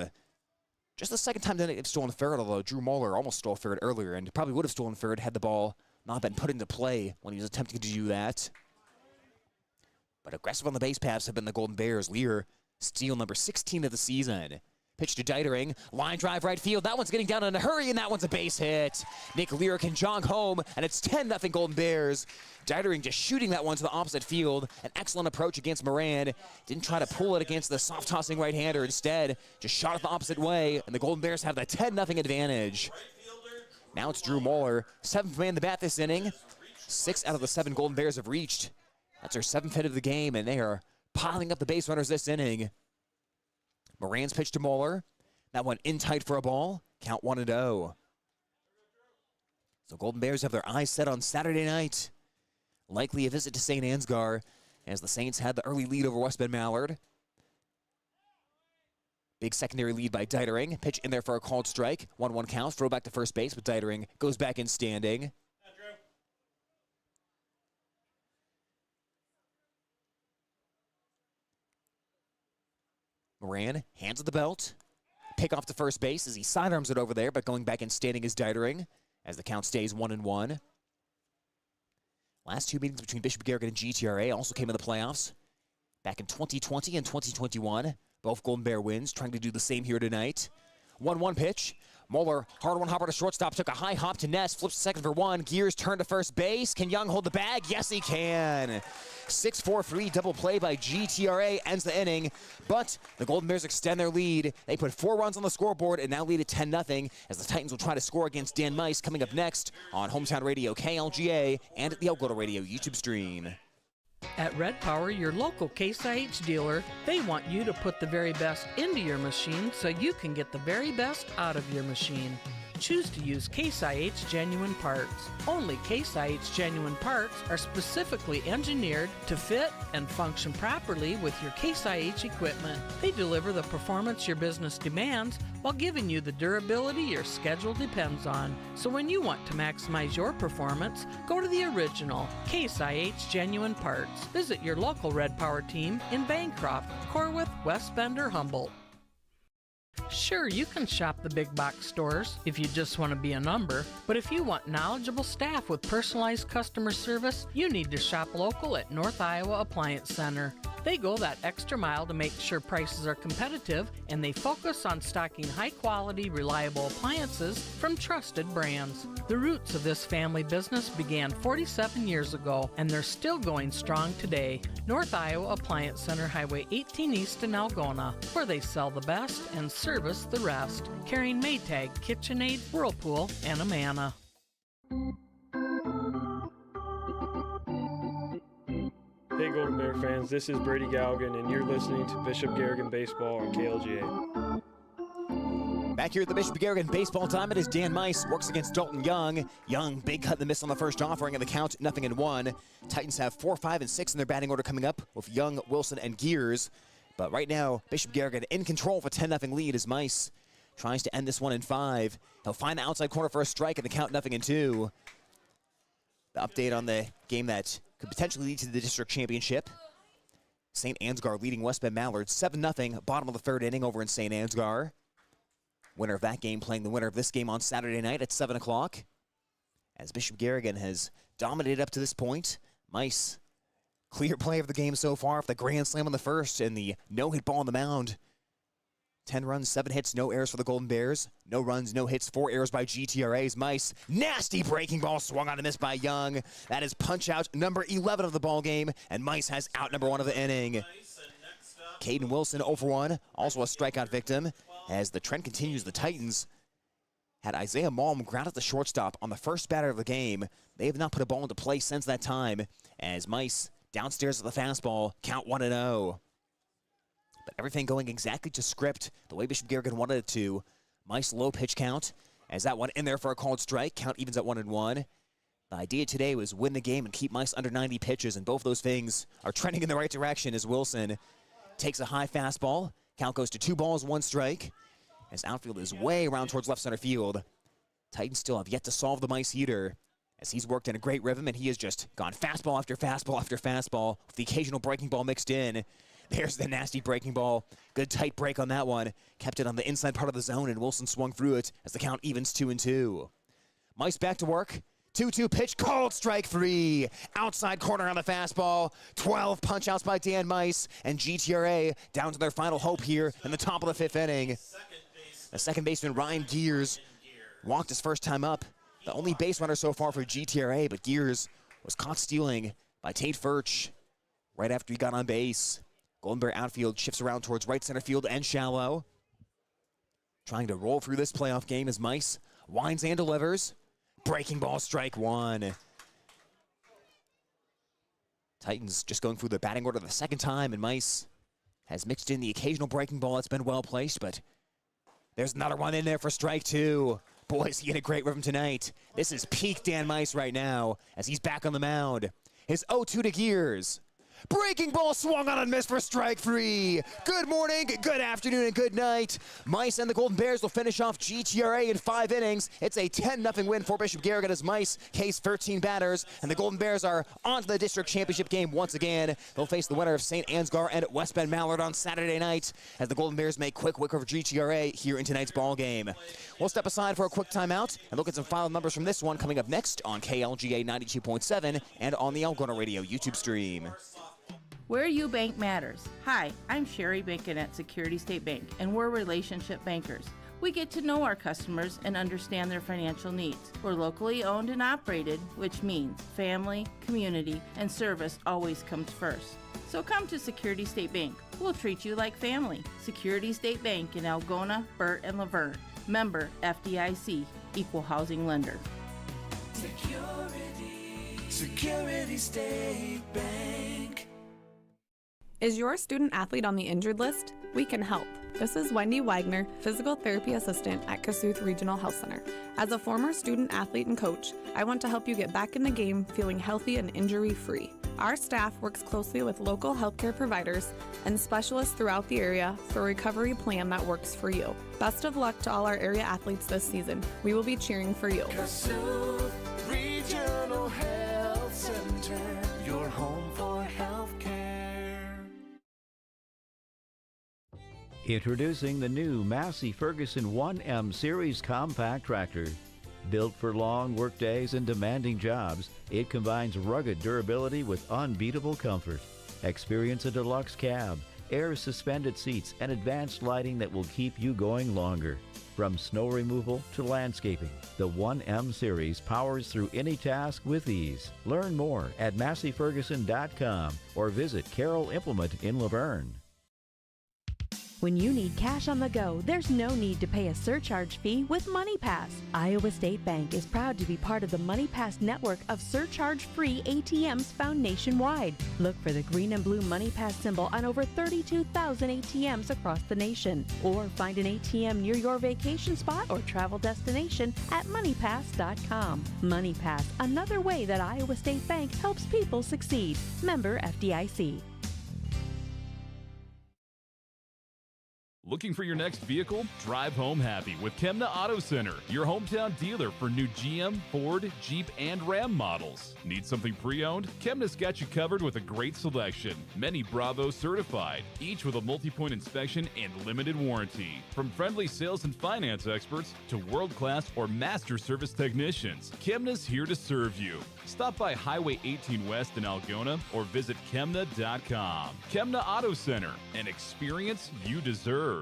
just the second time that they've stolen third, although Drew Moeller almost stole third earlier and probably would have stolen third had the ball not been put into play when he was attempting to do that. But aggressive on the base paths have been the Golden Bears. Lear, steal number 16 of the season. Pitch to Dietering, line drive right field. That one's getting down in a hurry, and that one's a base hit. Nick Lear can jog home, and it's 10-0 Golden Bears. Dietering just shooting that one to the opposite field. An excellent approach against Moran. Didn't try to pull it against the soft-tossing right-hander. Instead, just shot it the opposite way, and the Golden Bears have the 10-0 advantage. Now it's Drew Moeller, 7th man to bat this inning. 6 out of the 7 Golden Bears have reached. That's their 7th hit of the game, and they are piling up the base runners this inning. Moran's pitch to Moeller. That one in tight for a ball. Count 1-0. So Golden Bears have their eyes set on Saturday night. Likely a visit to St. Ansgar as the Saints had the early lead over West Bend Mallard. Big secondary lead by Dietering. Pitch in there for a called strike. 1-1 count. Throw back to first base, but Dietering goes back in standing. Moran, hands at the belt. Pick off to first base as he sidearms it over there, but going back and standing is Dietering as the count stays 1-1. Last 2 meetings between Bishop Garrigan and GTRA also came in the playoffs back in 2020 and 2021. Both Golden Bear wins, trying to do the same here tonight. 1-1 pitch. Moeller, hard one hopper to shortstop, took a high hop to Ness, flips to second for one. Gears turn to first base. Can Young hold the bag? Yes, he can. 6-4-3 double play by GTRA ends the inning, but the Golden Bears extend their lead. They put 4 runs on the scoreboard and now lead at 10-0 as the Titans will try to score against Dan Mice coming up next on Hometown Radio KLGA and the Elgato Radio YouTube stream. At Red Power, your local Case IH dealer, they want you to put the very best into your machine so you can get the very best out of your machine. Choose to use Case IH genuine parts. Only Case IH genuine parts are specifically engineered to fit and function properly with your Case IH equipment. They deliver the performance your business demands while giving you the durability your schedule depends on. So when you want to maximize your performance, go to the original Case IH genuine parts. Visit your local Red Power team in Bancroft, Corwith, West Bend, or Humboldt. Sure, you can shop the big box stores if you just want to be a number, but if you want knowledgeable staff with personalized customer service, you need to shop local at North Iowa Appliance Center. They go that extra mile to make sure prices are competitive, and they focus on stocking high-quality, reliable appliances from trusted brands. The roots of this family business began 47 years ago, and they're still going strong today. North Iowa Appliance Center, Highway 18 East in Algona, where they sell the best and service the rest, carrying Maytag, KitchenAid, Whirlpool, and Amana. Hey Golden Bear fans, this is Brady Galgan, and you're listening to Bishop Garrigan Baseball on KLGA. Back here at the Bishop Garrigan Baseball Time, it is Dan Mice, works against Dalton Young. Young, big cut and the miss on the first offering, and the count 0-1. Titans have 4, 5, and 6 in their batting order coming up with Young, Wilson, and Gears. But right now, Bishop Garrigan in control of a 10-0 lead as Mice tries to end this one in 5. He'll find the outside corner for a strike, and the count 0-2. The update on the game that could potentially lead to the district championship. St. Ansgar leading West Bend Mallard 7-0, bottom of the 3rd inning over in St. Ansgar. Winner of that game playing the winner of this game on Saturday night at 7 o'clock. As Bishop Garrigan has dominated up to this point, Mice, clear play of the game so far, with the grand slam on the first and the no-hit ball on the mound. 10 runs, 7 hits, no errors for the Golden Bears. No runs, no hits, 4 errors by GTRA's Mice. Nasty breaking ball swung on and missed by Young. That is punch out number 11 of the ball game, and Mice has out number 1 of the inning. Caden Wilson 0 for 1, also a strikeout victim. As the trend continues, the Titans had Isaiah Malm ground at the shortstop on the first batter of the game. They have not put a ball into play since that time, as Mice downstairs at the fastball, count 1-0. But everything going exactly to script, the way Bishop Garrigan wanted it to. Mice low pitch count, as that one in there for a called strike. Count evens at 1-1. The idea today was win the game and keep Mice under 90 pitches, and both those things are trending in the right direction as Wilson takes a high fastball. Count goes to 2 balls, 1 strike. As outfield is way around towards left center field. Titans still have yet to solve the Mice heater, as he's worked in a great rhythm, and he has just gone fastball after fastball after fastball, with the occasional breaking ball mixed in. There's the nasty breaking ball. Good tight break on that one. Kept it on the inside part of the zone, and Wilson swung through it as the count evens 2-2. Mice back to work. 2-2 pitch, called strike 3. Outside corner on the fastball. 12 punch-outs by Dan Mice, and GTRA down to their final hope here in the top of the 5th inning. The second baseman, Ryan Gears, walked his first time up. The only base runner so far for GTRA, but Gears was caught stealing by Tate Furch right after he got on base. Golden Bear outfield shifts around towards right center field and shallow. Trying to roll through this playoff game as Mice winds and delivers. Breaking ball, strike 1. Titans just going through the batting order the second time, and Mice has mixed in the occasional breaking ball that's been well placed, but there's another one in there for strike 2. Boy, is he in a great rhythm tonight. This is peak Dan Mice right now as he's back on the mound. His 0-2 to Gears. Breaking ball swung on and missed for strike 3. Good morning, good afternoon, and good night. Mice and the Golden Bears will finish off GTRA in 5 innings. It's a 10-0 win for Bishop Garrigan as Mice case 13 batters, and the Golden Bears are on to the district championship game once again. They'll face the winner of St. Ansgar and West Bend Mallard on Saturday night as the Golden Bears make quick work of GTRA here in tonight's ball game. We'll step aside for a quick timeout and look at some final numbers from this one coming up next on KLGA 92.7 and on the Algona Radio YouTube stream. Where you bank matters. Hi, I'm Sherry Bacon at Security State Bank, and we're relationship bankers. We get to know our customers and understand their financial needs. We're locally owned and operated, which means family, community, and service always comes first. So come to Security State Bank. We'll treat you like family. Security State Bank in Algona, Burt, and Laverne. Member FDIC, Equal Housing Lender. Security State Bank. Is your student athlete on the injured list? We can help. This is Wendy Wagner, Physical Therapy Assistant at Kasuth Regional Health Center. As a former student athlete and coach, I want to help you get back in the game feeling healthy and injury-free. Our staff works closely with local healthcare providers and specialists throughout the area for a recovery plan that works for you. Best of luck to all our area athletes this season. We will be cheering for you. Kasuth Regional Health Center, your home for healthcare. Introducing the new Massey Ferguson 1M Series Compact Tractor. Built for long work days and demanding jobs, it combines rugged durability with unbeatable comfort. Experience a deluxe cab, air suspended seats, and advanced lighting that will keep you going longer. From snow removal to landscaping, the 1M Series powers through any task with ease. Learn more at MasseyFerguson.com or visit Carroll Implement in Laverne. When you need cash on the go, there's no need to pay a surcharge fee with MoneyPass. Iowa State Bank is proud to be part of the MoneyPass network of surcharge-free ATMs found nationwide. Look for the green and blue MoneyPass symbol on over 32,000 ATMs across the nation. Or find an ATM near your vacation spot or travel destination at MoneyPass.com. MoneyPass, another way that Iowa State Bank helps people succeed. Member FDIC. Looking for your next vehicle? Drive home happy with Kemna Auto Center, your hometown dealer for new GM, Ford, Jeep, and Ram models. Need something pre-owned? Kemna's got you covered with a great selection, many Bravo certified, each with a multi-point inspection and limited warranty. From friendly sales and finance experts to world-class or master service technicians, Kemna's here to serve you. Stop by Highway 18 West in Algona or visit Kemna.com. Kemna Auto Center, an experience you deserve.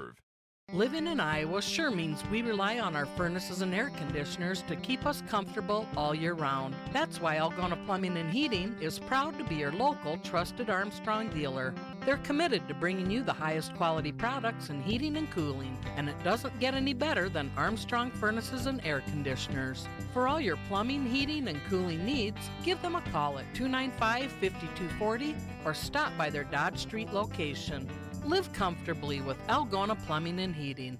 Living in Iowa sure means we rely on our furnaces and air conditioners to keep us comfortable all year round. That's why Algona Plumbing and Heating is proud to be your local trusted Armstrong dealer. They're committed to bringing you the highest quality products in heating and cooling, and it doesn't get any better than Armstrong furnaces and air conditioners. For all your plumbing, heating, and cooling needs, give them a call at 295-5240 or stop by their Dodge Street location. Live comfortably with Algona Plumbing and Heating.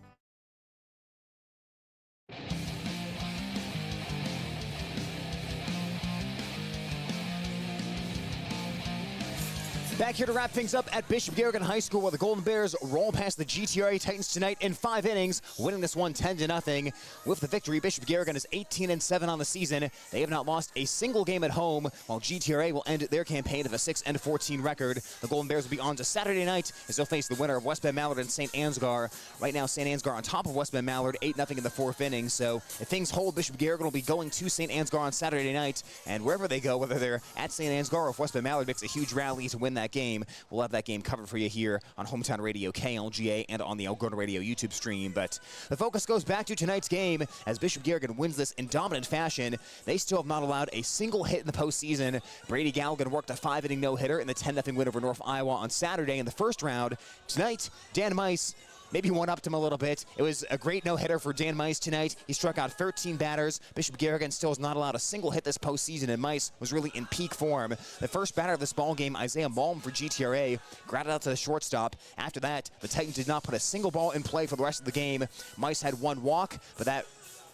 Back here to wrap things up at Bishop Garrigan High School, where the Golden Bears roll past the GTRA Titans tonight in 5 innings, winning this one 10-0. With the victory, Bishop Garrigan is 18-7 on the season. They have not lost a single game at home, while GTRA will end their campaign with a 6-14 record. The Golden Bears will be on to Saturday night as they'll face the winner of West Bend Mallard and St. Ansgar. Right now, St. Ansgar on top of West Bend Mallard, 8-0 in the 4th inning. So if things hold, Bishop Garrigan will be going to St. Ansgar on Saturday night, and wherever they go, whether they're at St. Ansgar or if West Bend Mallard makes a huge rally to win that game, we'll have that game covered for you here on Hometown Radio KLGA and on the Algona Radio YouTube stream. But the focus goes back to tonight's game as Bishop Garrigan wins this in dominant fashion. They still have not allowed a single hit in the postseason. Brady Garrigan worked a 5-inning no-hitter in the 10-0 win over North Iowa on Saturday in the first round. Tonight, Dan Mice maybe one-upped him a little bit. It was a great no-hitter for Dan Mice tonight. He struck out 13 batters. Bishop Garrigan still has not allowed a single hit this postseason, and Mice was really in peak form. The first batter of this ball game, Isaiah Malm for GTRA, grounded out to the shortstop. After that, the Titans did not put a single ball in play for the rest of the game. Mice had one walk, but that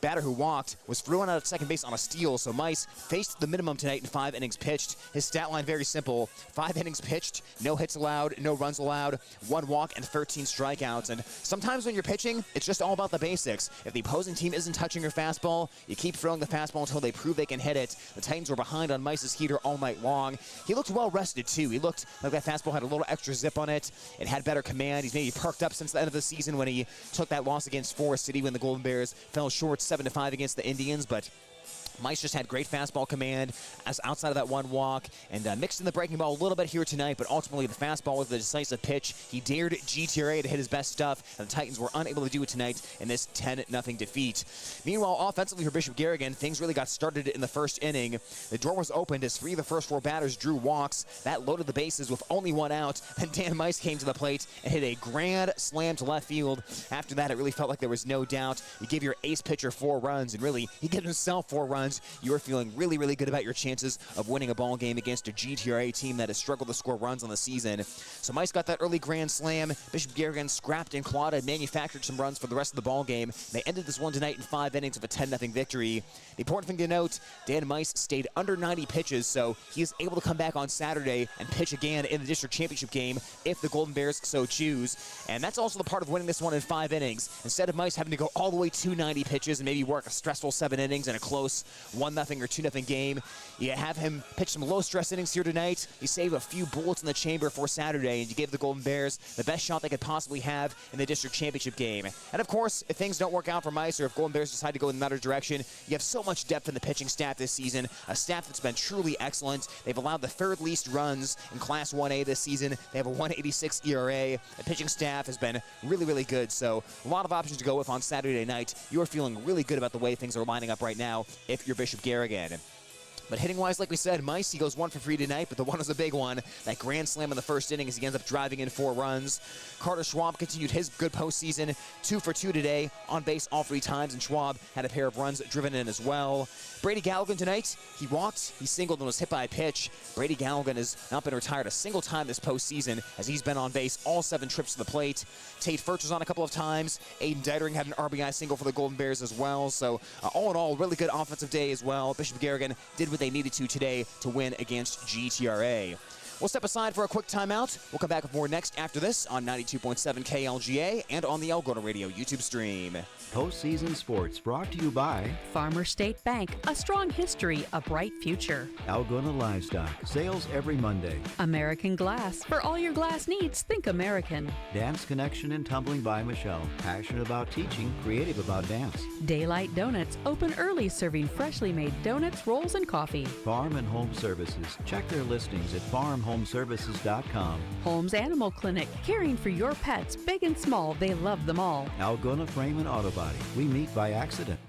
batter who walked was thrown out at second base on a steal, so Mice faced the minimum tonight in 5 innings pitched. His stat line very simple: 5 innings pitched, no hits allowed, no runs allowed, 1 walk, and 13 strikeouts. And sometimes when you're pitching, it's just all about the basics. If the opposing team isn't touching your fastball, you keep throwing the fastball until they prove they can hit it. The Titans were behind on Mice's heater all night long. He looked well rested too. He looked like that fastball had a little extra zip on it. It had better command. He's maybe perked up since the end of the season when he took that loss against Forest City when the Golden Bears fell short 7-5 against the Indians, but Mice just had great fastball command as outside of that one walk, and mixed in the breaking ball a little bit here tonight, but ultimately the fastball was the decisive pitch. He dared GTRA to hit his best stuff, and the Titans were unable to do it tonight in this 10-0 defeat. Meanwhile, offensively for Bishop Garrigan, things really got started in the first inning. The door was opened as 3 of the first 4 batters drew walks. That loaded the bases with only 1 out. Then Dan Mice came to the plate and hit a grand slam to left field. After that, it really felt like there was no doubt. You give your ace pitcher 4 runs, and really, he gave himself 4 runs. You are feeling really, really good about your chances of winning a ball game against a GTRA team that has struggled to score runs on the season. So Mice got that early grand slam. Bishop Garrigan scrapped and clawed and manufactured some runs for the rest of the ball game. They ended this one tonight in 5 innings of a 10-0 victory. The important thing to note, Dan Mice stayed under 90 pitches, so he is able to come back on Saturday and pitch again in the district championship game if the Golden Bears so choose. And that's also the part of winning this one in 5 innings. Instead of Mice having to go all the way to 90 pitches and maybe work a stressful 7 innings in a close 1-0 or 2-0 game, you have him pitch some low-stress innings here tonight. You save a few bullets in the chamber for Saturday, and you give the Golden Bears the best shot they could possibly have in the district championship game. And of course, if things don't work out for Mice, or if Golden Bears decide to go in another direction, you have so much depth in the pitching staff this season, a staff that's been truly excellent. They've allowed the 3rd least runs in Class 1A this season. They have a 1.86 ERA. The pitching staff has been really, really good, so a lot of options to go with on Saturday night. You are feeling really good about the way things are lining up right now if you're Bishop Garrigan. But hitting-wise, like we said, Mice, he goes 1 for 3 tonight, but the one was a big one. That grand slam in the first inning as he ends up driving in 4 runs. Carter Schwab continued his good postseason, 2 for 2 today, on base all 3 times, and Schwab had a pair of runs driven in as well. Brady Garrigan tonight, he walked, he singled, and was hit by a pitch. Brady Garrigan has not been retired a single time this postseason as he's been on base all 7 trips to the plate. Tate Furch was on a couple of times. Aiden Deitering had an RBI single for the Golden Bears as well. So all in all, really good offensive day as well. Bishop Garrigan did what they needed to today to win against GTRA. We'll step aside for a quick timeout. We'll come back with more next after this on 92.7 KLGA and on the Algona Radio YouTube stream. Postseason Sports brought to you by Farmer State Bank, a strong history, a bright future. Algona Livestock, sales every Monday. American Glass, for all your glass needs, think American. Dance Connection and Tumbling by Michelle, passionate about teaching, creative about dance. Daylight Donuts, open early, serving freshly made donuts, rolls, and coffee. Farm and Home Services, check their listings at farmhomeservices.com. Holmes Animal Clinic, caring for your pets, big and small, they love them all. Algona Frame and Auto Body, we meet by accident.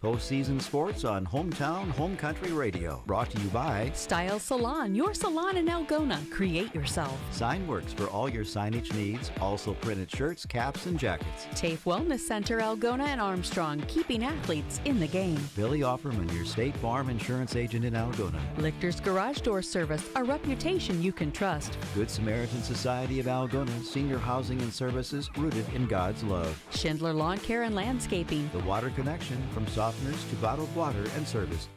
Postseason Sports on Hometown Home Country Radio. Brought to you by Style Salon, your salon in Algona. Create yourself. Signworks for all your signage needs. Also printed shirts, caps, and jackets. TAFE Wellness Center, Algona and Armstrong, keeping athletes in the game. Billy Offerman, your State Farm insurance agent in Algona. Lichter's Garage Door Service, a reputation you can trust. Good Samaritan Society of Algona, senior housing and services rooted in God's love. Schindler Lawn Care and Landscaping. The Water Connection, from softeners to bottled water and service.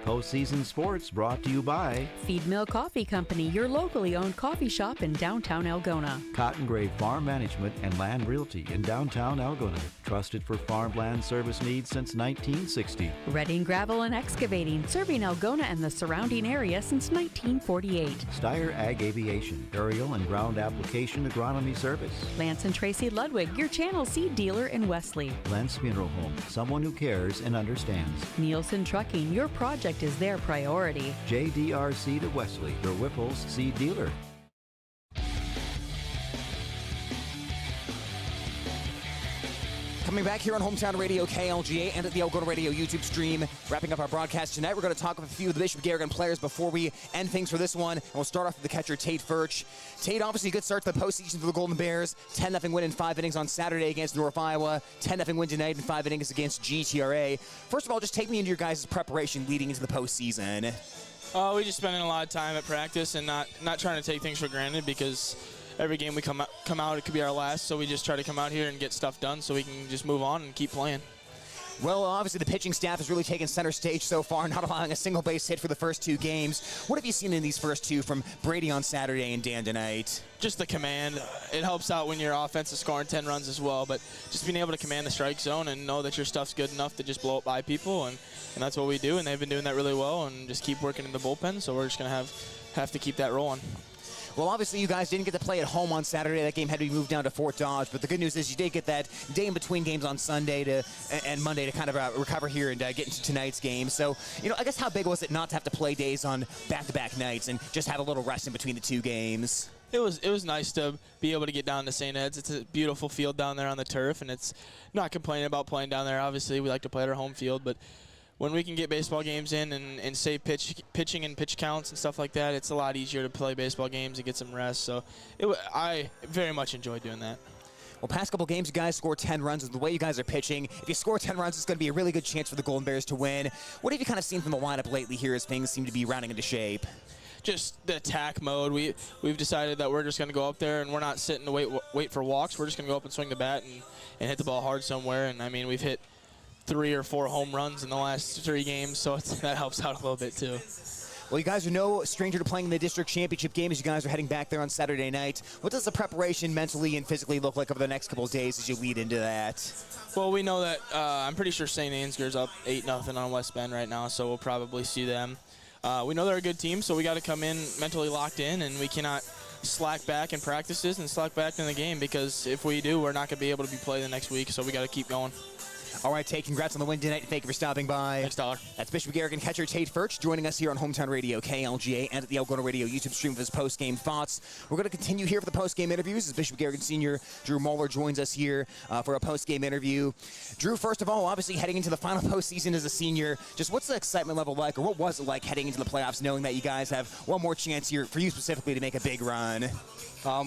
Postseason Sports brought to you by Feed Mill Coffee Company, your locally owned coffee shop in downtown Algona. Cotton Grave Farm Management and Land Realty in downtown Algona. Trusted for farmland service needs since 1960. Redding Gravel and Excavating, serving Algona and the surrounding area since 1948. Steyr Ag Aviation, aerial and ground application agronomy service. Lance and Tracy Ludwig, your Channel seed dealer in Wesley. Lentz Funeral Home, someone who cares and understands. Nielsen Trucking, your project is their priority. JDR Seed of Wesley, your Whipple's seed dealer. Coming back here on Hometown Radio KLGA and at the Algona Radio YouTube stream. Wrapping up our broadcast tonight, we're going to talk with a few of the Bishop Garrigan players before we end things for this one. And we'll start off with the catcher, Tate Furch. Tate, obviously a good start to the postseason for the Golden Bears. 10-0 win in 5 innings on Saturday against North Iowa. 10-0 win tonight in 5 innings against GTRA. First of all, just take me into your guys' preparation leading into the postseason. We just spending a lot of time at practice and not trying to take things for granted, because every game we come out, it could be our last, so we just try to come out here and get stuff done so we can just move on and keep playing. Well, obviously the pitching staff has really taken center stage so far, not allowing a single base hit for the first 2 games. What have you seen in these first 2 from Brady on Saturday and Dan tonight? Just the command. It helps out when your offense is scoring 10 runs as well, but just being able to command the strike zone and know that your stuff's good enough to just blow it by people, and that's what we do, and they've been doing that really well, and just keep working in the bullpen, so we're just going to have to keep that rolling. Well, obviously you guys didn't get to play at home on Saturday. That game had to be moved down to Fort Dodge, but the good news is you did get that day in between games on Sunday and Monday to kind of recover here and get into tonight's game. So, I guess how big was it not to have to play days on back-to-back nights and just have a little rest in between the 2 games? It was nice to be able to get down to St. Ed's. It's a beautiful field down there on the turf, and it's not complaining about playing down there. Obviously, we like to play at our home field, but when we can get baseball games in and save pitching and pitch counts and stuff like that, it's a lot easier to play baseball games and get some rest. So I very much enjoyed doing that. Well, past couple games, you guys scored 10 runs. The way you guys are pitching, if you score 10 runs, it's going to be a really good chance for the Golden Bears to win. What have you kind of seen from the lineup lately here as things seem to be rounding into shape? Just the attack mode. We've decided that we're just going to go up there and we're not sitting to wait for walks. We're just going to go up and swing the bat and hit the ball hard somewhere. And, I mean, we've hit 3 or 4 home runs in the last 3 games, so that helps out a little bit too. Well, you guys are no stranger to playing in the district championship game as you guys are heading back there on Saturday night. What does the preparation mentally and physically look like over the next couple of days as you lead into that? Well, we know that I'm pretty sure St. Ansgar's up 8-0 on West Bend right now, so we'll probably see them. We know they're a good team, so we got to come in mentally locked in, and we cannot slack back in practices and slack back in the game, because if we do, we're not going to be able to be playing the next week, so we got to keep going. All right, Tate, congrats on the win tonight. Thank you for stopping by. Thanks, Tyler. That's Bishop Garrigan catcher Tate Furch joining us here on Hometown Radio KLGA and at the Algona Radio YouTube stream with his post-game thoughts. We're going to continue here for the post-game interviews as Bishop Garrigan Senior Drew Moeller joins us here for a post-game interview. Drew, first of all, obviously heading into the final postseason as a senior, just what's the excitement level like, or what was it like heading into the playoffs, knowing that you guys have one more chance here for you specifically to make a big run?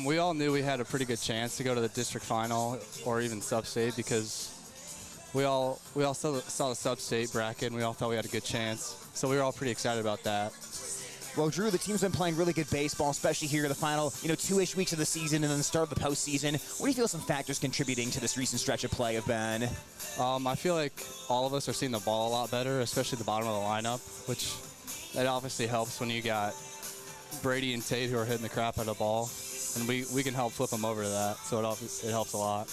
We all knew we had a pretty good chance to go to the district final or even Substate, because we all saw the Substate bracket and we all thought we had a good chance. So we were all pretty excited about that. Well, Drew, the team's been playing really good baseball, especially here in the final, 2-ish weeks of the season and then the start of the postseason. What do you feel some factors contributing to this recent stretch of play have been? I feel like all of us are seeing the ball a lot better, especially the bottom of the lineup, which that obviously helps when you got Brady and Tate who are hitting the crap out of the ball, and we can help flip them over to that, so it helps a lot.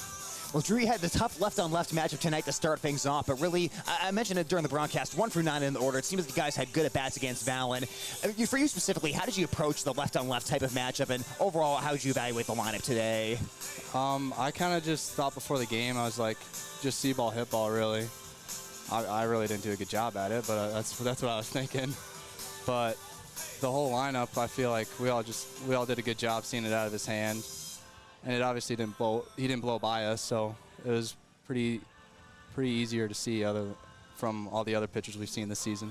Well, Drew, you had the tough left-on-left matchup tonight to start things off, but really, I mentioned it during the broadcast, 1 through 9 in the order. It seems like you guys had good at-bats against Valen. For you specifically, how did you approach the left-on-left type of matchup, and overall, how did you evaluate the lineup today? I kind of just thought before the game, I was like, just see ball, hit ball, really. I really didn't do a good job at it, but that's what I was thinking. But the whole lineup, I feel like we all did a good job seeing it out of his hand. And it obviously didn't blow by us, so it was pretty easier to see from all the other pitchers we've seen this season.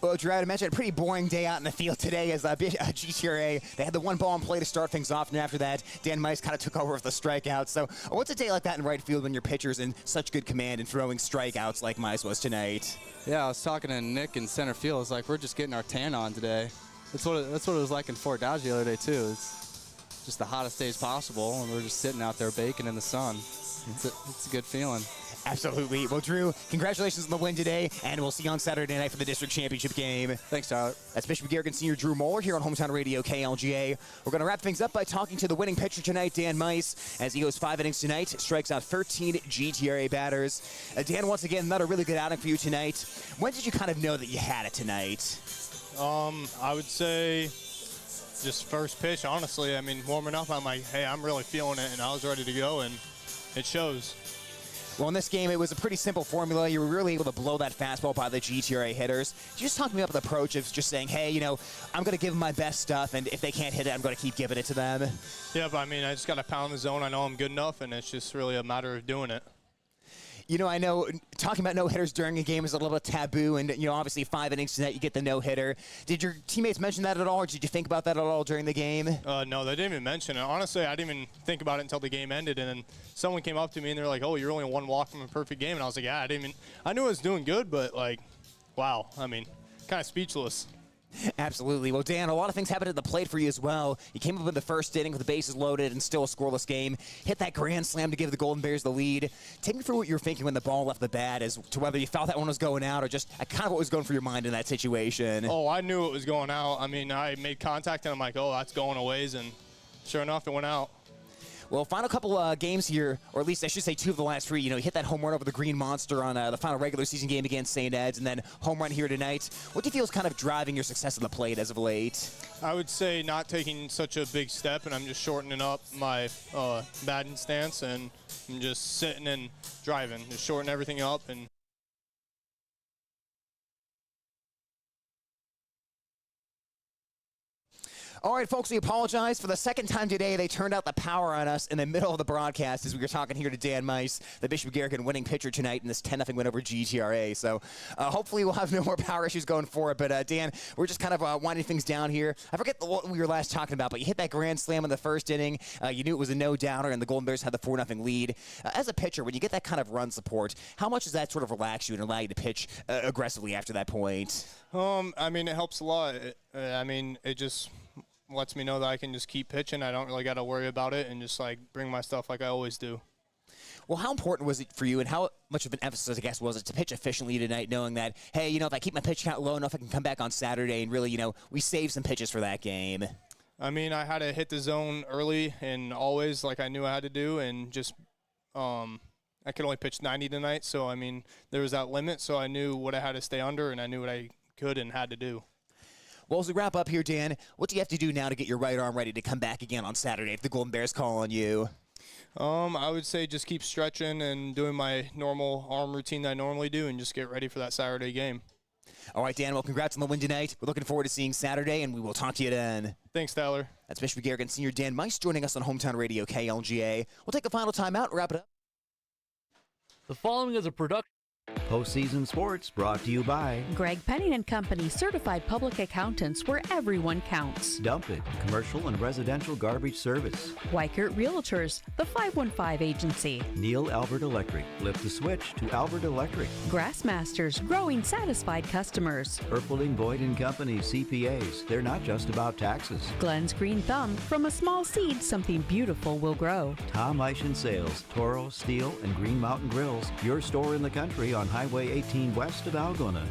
Well, Drew, I mentioned a pretty boring day out in the field today as GTRA. They had the 1 ball in play to start things off, and after that, Dan Mice kind of took over with the strikeouts. So what's a day like that in right field when your pitcher's in such good command and throwing strikeouts like Mice was tonight? Yeah, I was talking to Nick in center field. It's like we're just getting our tan on today. That's what it was like in Fort Dodge the other day, too. It's just the hottest days possible, and we're just sitting out there baking in the sun. It's a good feeling. Absolutely. Well, Drew, congratulations on the win today, and we'll see you on Saturday night for the district championship game. Thanks, Tyler. That's Bishop Garrigan Senior Drew Moeller here on Hometown Radio KLGA. We're going to wrap things up by talking to the winning pitcher tonight, Dan Mice, as he goes 5 innings tonight, strikes out 13 GTRA batters. Dan, once again, another really good outing for you tonight. When did you kind of know that you had it tonight? I would say just first pitch, honestly. I mean, warming up, I'm like, hey, I'm really feeling it, and I was ready to go, and it shows. Well, in this game, it was a pretty simple formula. You were really able to blow that fastball by the GTRA hitters. Could you just talk to me about the approach of just saying, hey, you know, I'm going to give them my best stuff, and if they can't hit it, I'm going to keep giving it to them? Yeah, but I mean, I just got to pound the zone. I know I'm good enough, and it's just really a matter of doing it. You know, I know talking about no-hitters during a game is a little bit taboo, and, you know, obviously 5 innings tonight, you get the no-hitter. Did your teammates mention that at all, or did you think about that at all during the game? No, they didn't even mention it. Honestly, I didn't even think about it until the game ended, and then someone came up to me, and they're like, oh, you're only one walk from a perfect game. And I was like, yeah, I knew I was doing good, but, like, wow. I mean, kind of speechless. Absolutely. Well, Dan, a lot of things happened at the plate for you as well. You came up in the first inning with the bases loaded and still a scoreless game. Hit that grand slam to give the Golden Bears the lead. Take me through what you were thinking when the ball left the bat as to whether you felt that one was going out or just kind of what was going through your mind in that situation. Oh, I knew it was going out. I mean, I made contact, and I'm like, oh, that's going a ways, and sure enough, it went out. Well, final couple games here, or at least I should say 2 of the last 3. You know, you hit that home run over the Green Monster on the final regular season game against St. Ed's, and then home run here tonight. What do you feel is kind of driving your success on the plate as of late? I would say not taking such a big step, and I'm just shortening up my batting stance, and I'm just sitting and driving, just shorten everything up. And all right, folks, we apologize. For the second time today, they turned out the power on us in the middle of the broadcast as we were talking here to Dan Mice, the Bishop Garrigan winning pitcher tonight in this 10-0 win over GTRA. So hopefully we'll have no more power issues going forward. But, Dan, we're just kind of winding things down here. I forget what we were last talking about, but you hit that grand slam in the first inning. You knew it was a no-downer, and the Golden Bears had the 4-0 lead. As a pitcher, when you get that kind of run support, how much does that sort of relax you and allow you to pitch aggressively after that point? I mean, it helps a lot. It just lets me know that I can just keep pitching. I don't really got to worry about it and just, like, bring my stuff like I always do. Well, how important was it for you, and how much of an emphasis, I guess, was it to pitch efficiently tonight, knowing that, hey, you know, if I keep my pitch count low enough, I can come back on Saturday and really, you know, we save some pitches for that game? I mean, I had to hit the zone early and always like I knew I had to do, and just I could only pitch 90 tonight, so, I mean, there was that limit, so I knew what I had to stay under, and I knew what I could and had to do. Well, as we wrap up here, Dan, what do you have to do now to get your right arm ready to come back again on Saturday if the Golden Bears call on you? I would say just keep stretching and doing my normal arm routine that I normally do and just get ready for that Saturday game. All right, Dan, well, congrats on the win tonight. We're looking forward to seeing Saturday, and we will talk to you then. Thanks, Tyler. That's Bishop Garrigan Senior Dan Mice joining us on Hometown Radio KLGA. We'll take a final timeout and wrap it up. The following is a production. Postseason Sports brought to you by Greg Penning & Company, certified public accountants where everyone counts. Dump It, commercial and residential garbage service. Weichert Realtors, the 515 Agency. Neil Albert Electric, flip the switch to Albert Electric. Grassmasters, growing satisfied customers. Erfelding Boyd & Company CPAs, they're not just about taxes. Glenn's Green Thumb, from a small seed, something beautiful will grow. Tom Eischen Sales, Toro, Steel, and Green Mountain Grills, your store in the country on Highway 18 west of Algona.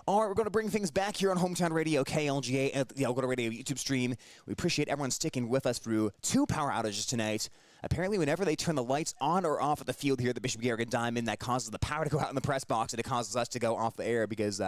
All right, we're going to bring things back here on Hometown Radio KLGA and the Algona Radio YouTube stream. We appreciate everyone sticking with us through 2 power outages tonight. Apparently, whenever they turn the lights on or off at the field here at the Bishop Garrigan Diamond, that causes the power to go out in the press box, and it causes us to go off the air because,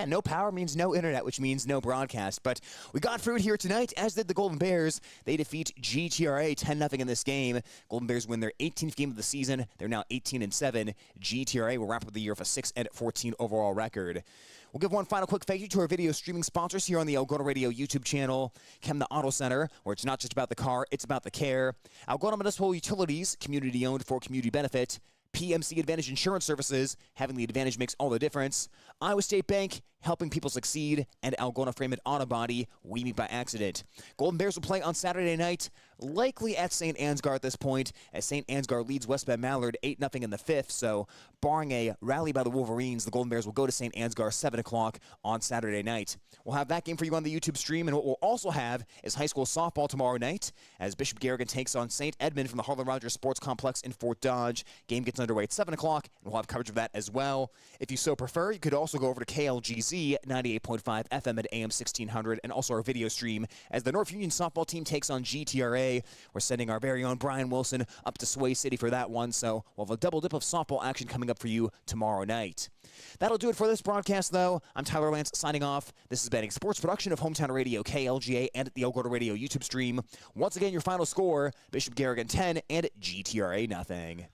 no power means no internet, which means no broadcast. But we got through it here tonight, as did the Golden Bears. They defeat GTRA 10-0 in this game. Golden Bears win their 18th game of the season. They're now 18-7. GTRA will wrap up the year with a 6-14 overall record. We'll give one final quick thank you to our video streaming sponsors here on the Algona Radio YouTube channel, Chem Auto Center, where it's not just about the car, it's about the care. Algona Municipal Utilities, community-owned for community benefit. PMC Advantage Insurance Services, having the advantage makes all the difference. Iowa State Bank, helping people succeed, and Algona Frame It Auto Body, we meet by accident. Golden Bears will play on Saturday night, likely at St. Ansgar at this point, as St. Ansgar leads West Bend Mallard 8-0 in the 5th, so barring a rally by the Wolverines, the Golden Bears will go to St. Ansgar 7 o'clock on Saturday night. We'll have that game for you on the YouTube stream, and what we'll also have is high school softball tomorrow night, as Bishop Garrigan takes on St. Edmund from the Harlan Rogers Sports Complex in Fort Dodge. Game gets underway at 7 o'clock, and we'll have coverage of that as well. If you so prefer, you could also go over to KLGZ 98.5 FM at AM 1600, and also our video stream as the North Union softball team takes on GTRA. We're sending our very own Brian Wilson up to Sway City for that one, so we'll have a double dip of softball action coming up for you tomorrow night. That'll do it for this broadcast, though. I'm Tyler Lance signing off. This has been a sports production of Hometown Radio, KLGA, and the Algona Radio YouTube stream. Once again, your final score, Bishop Garrigan 10 and GTRA nothing.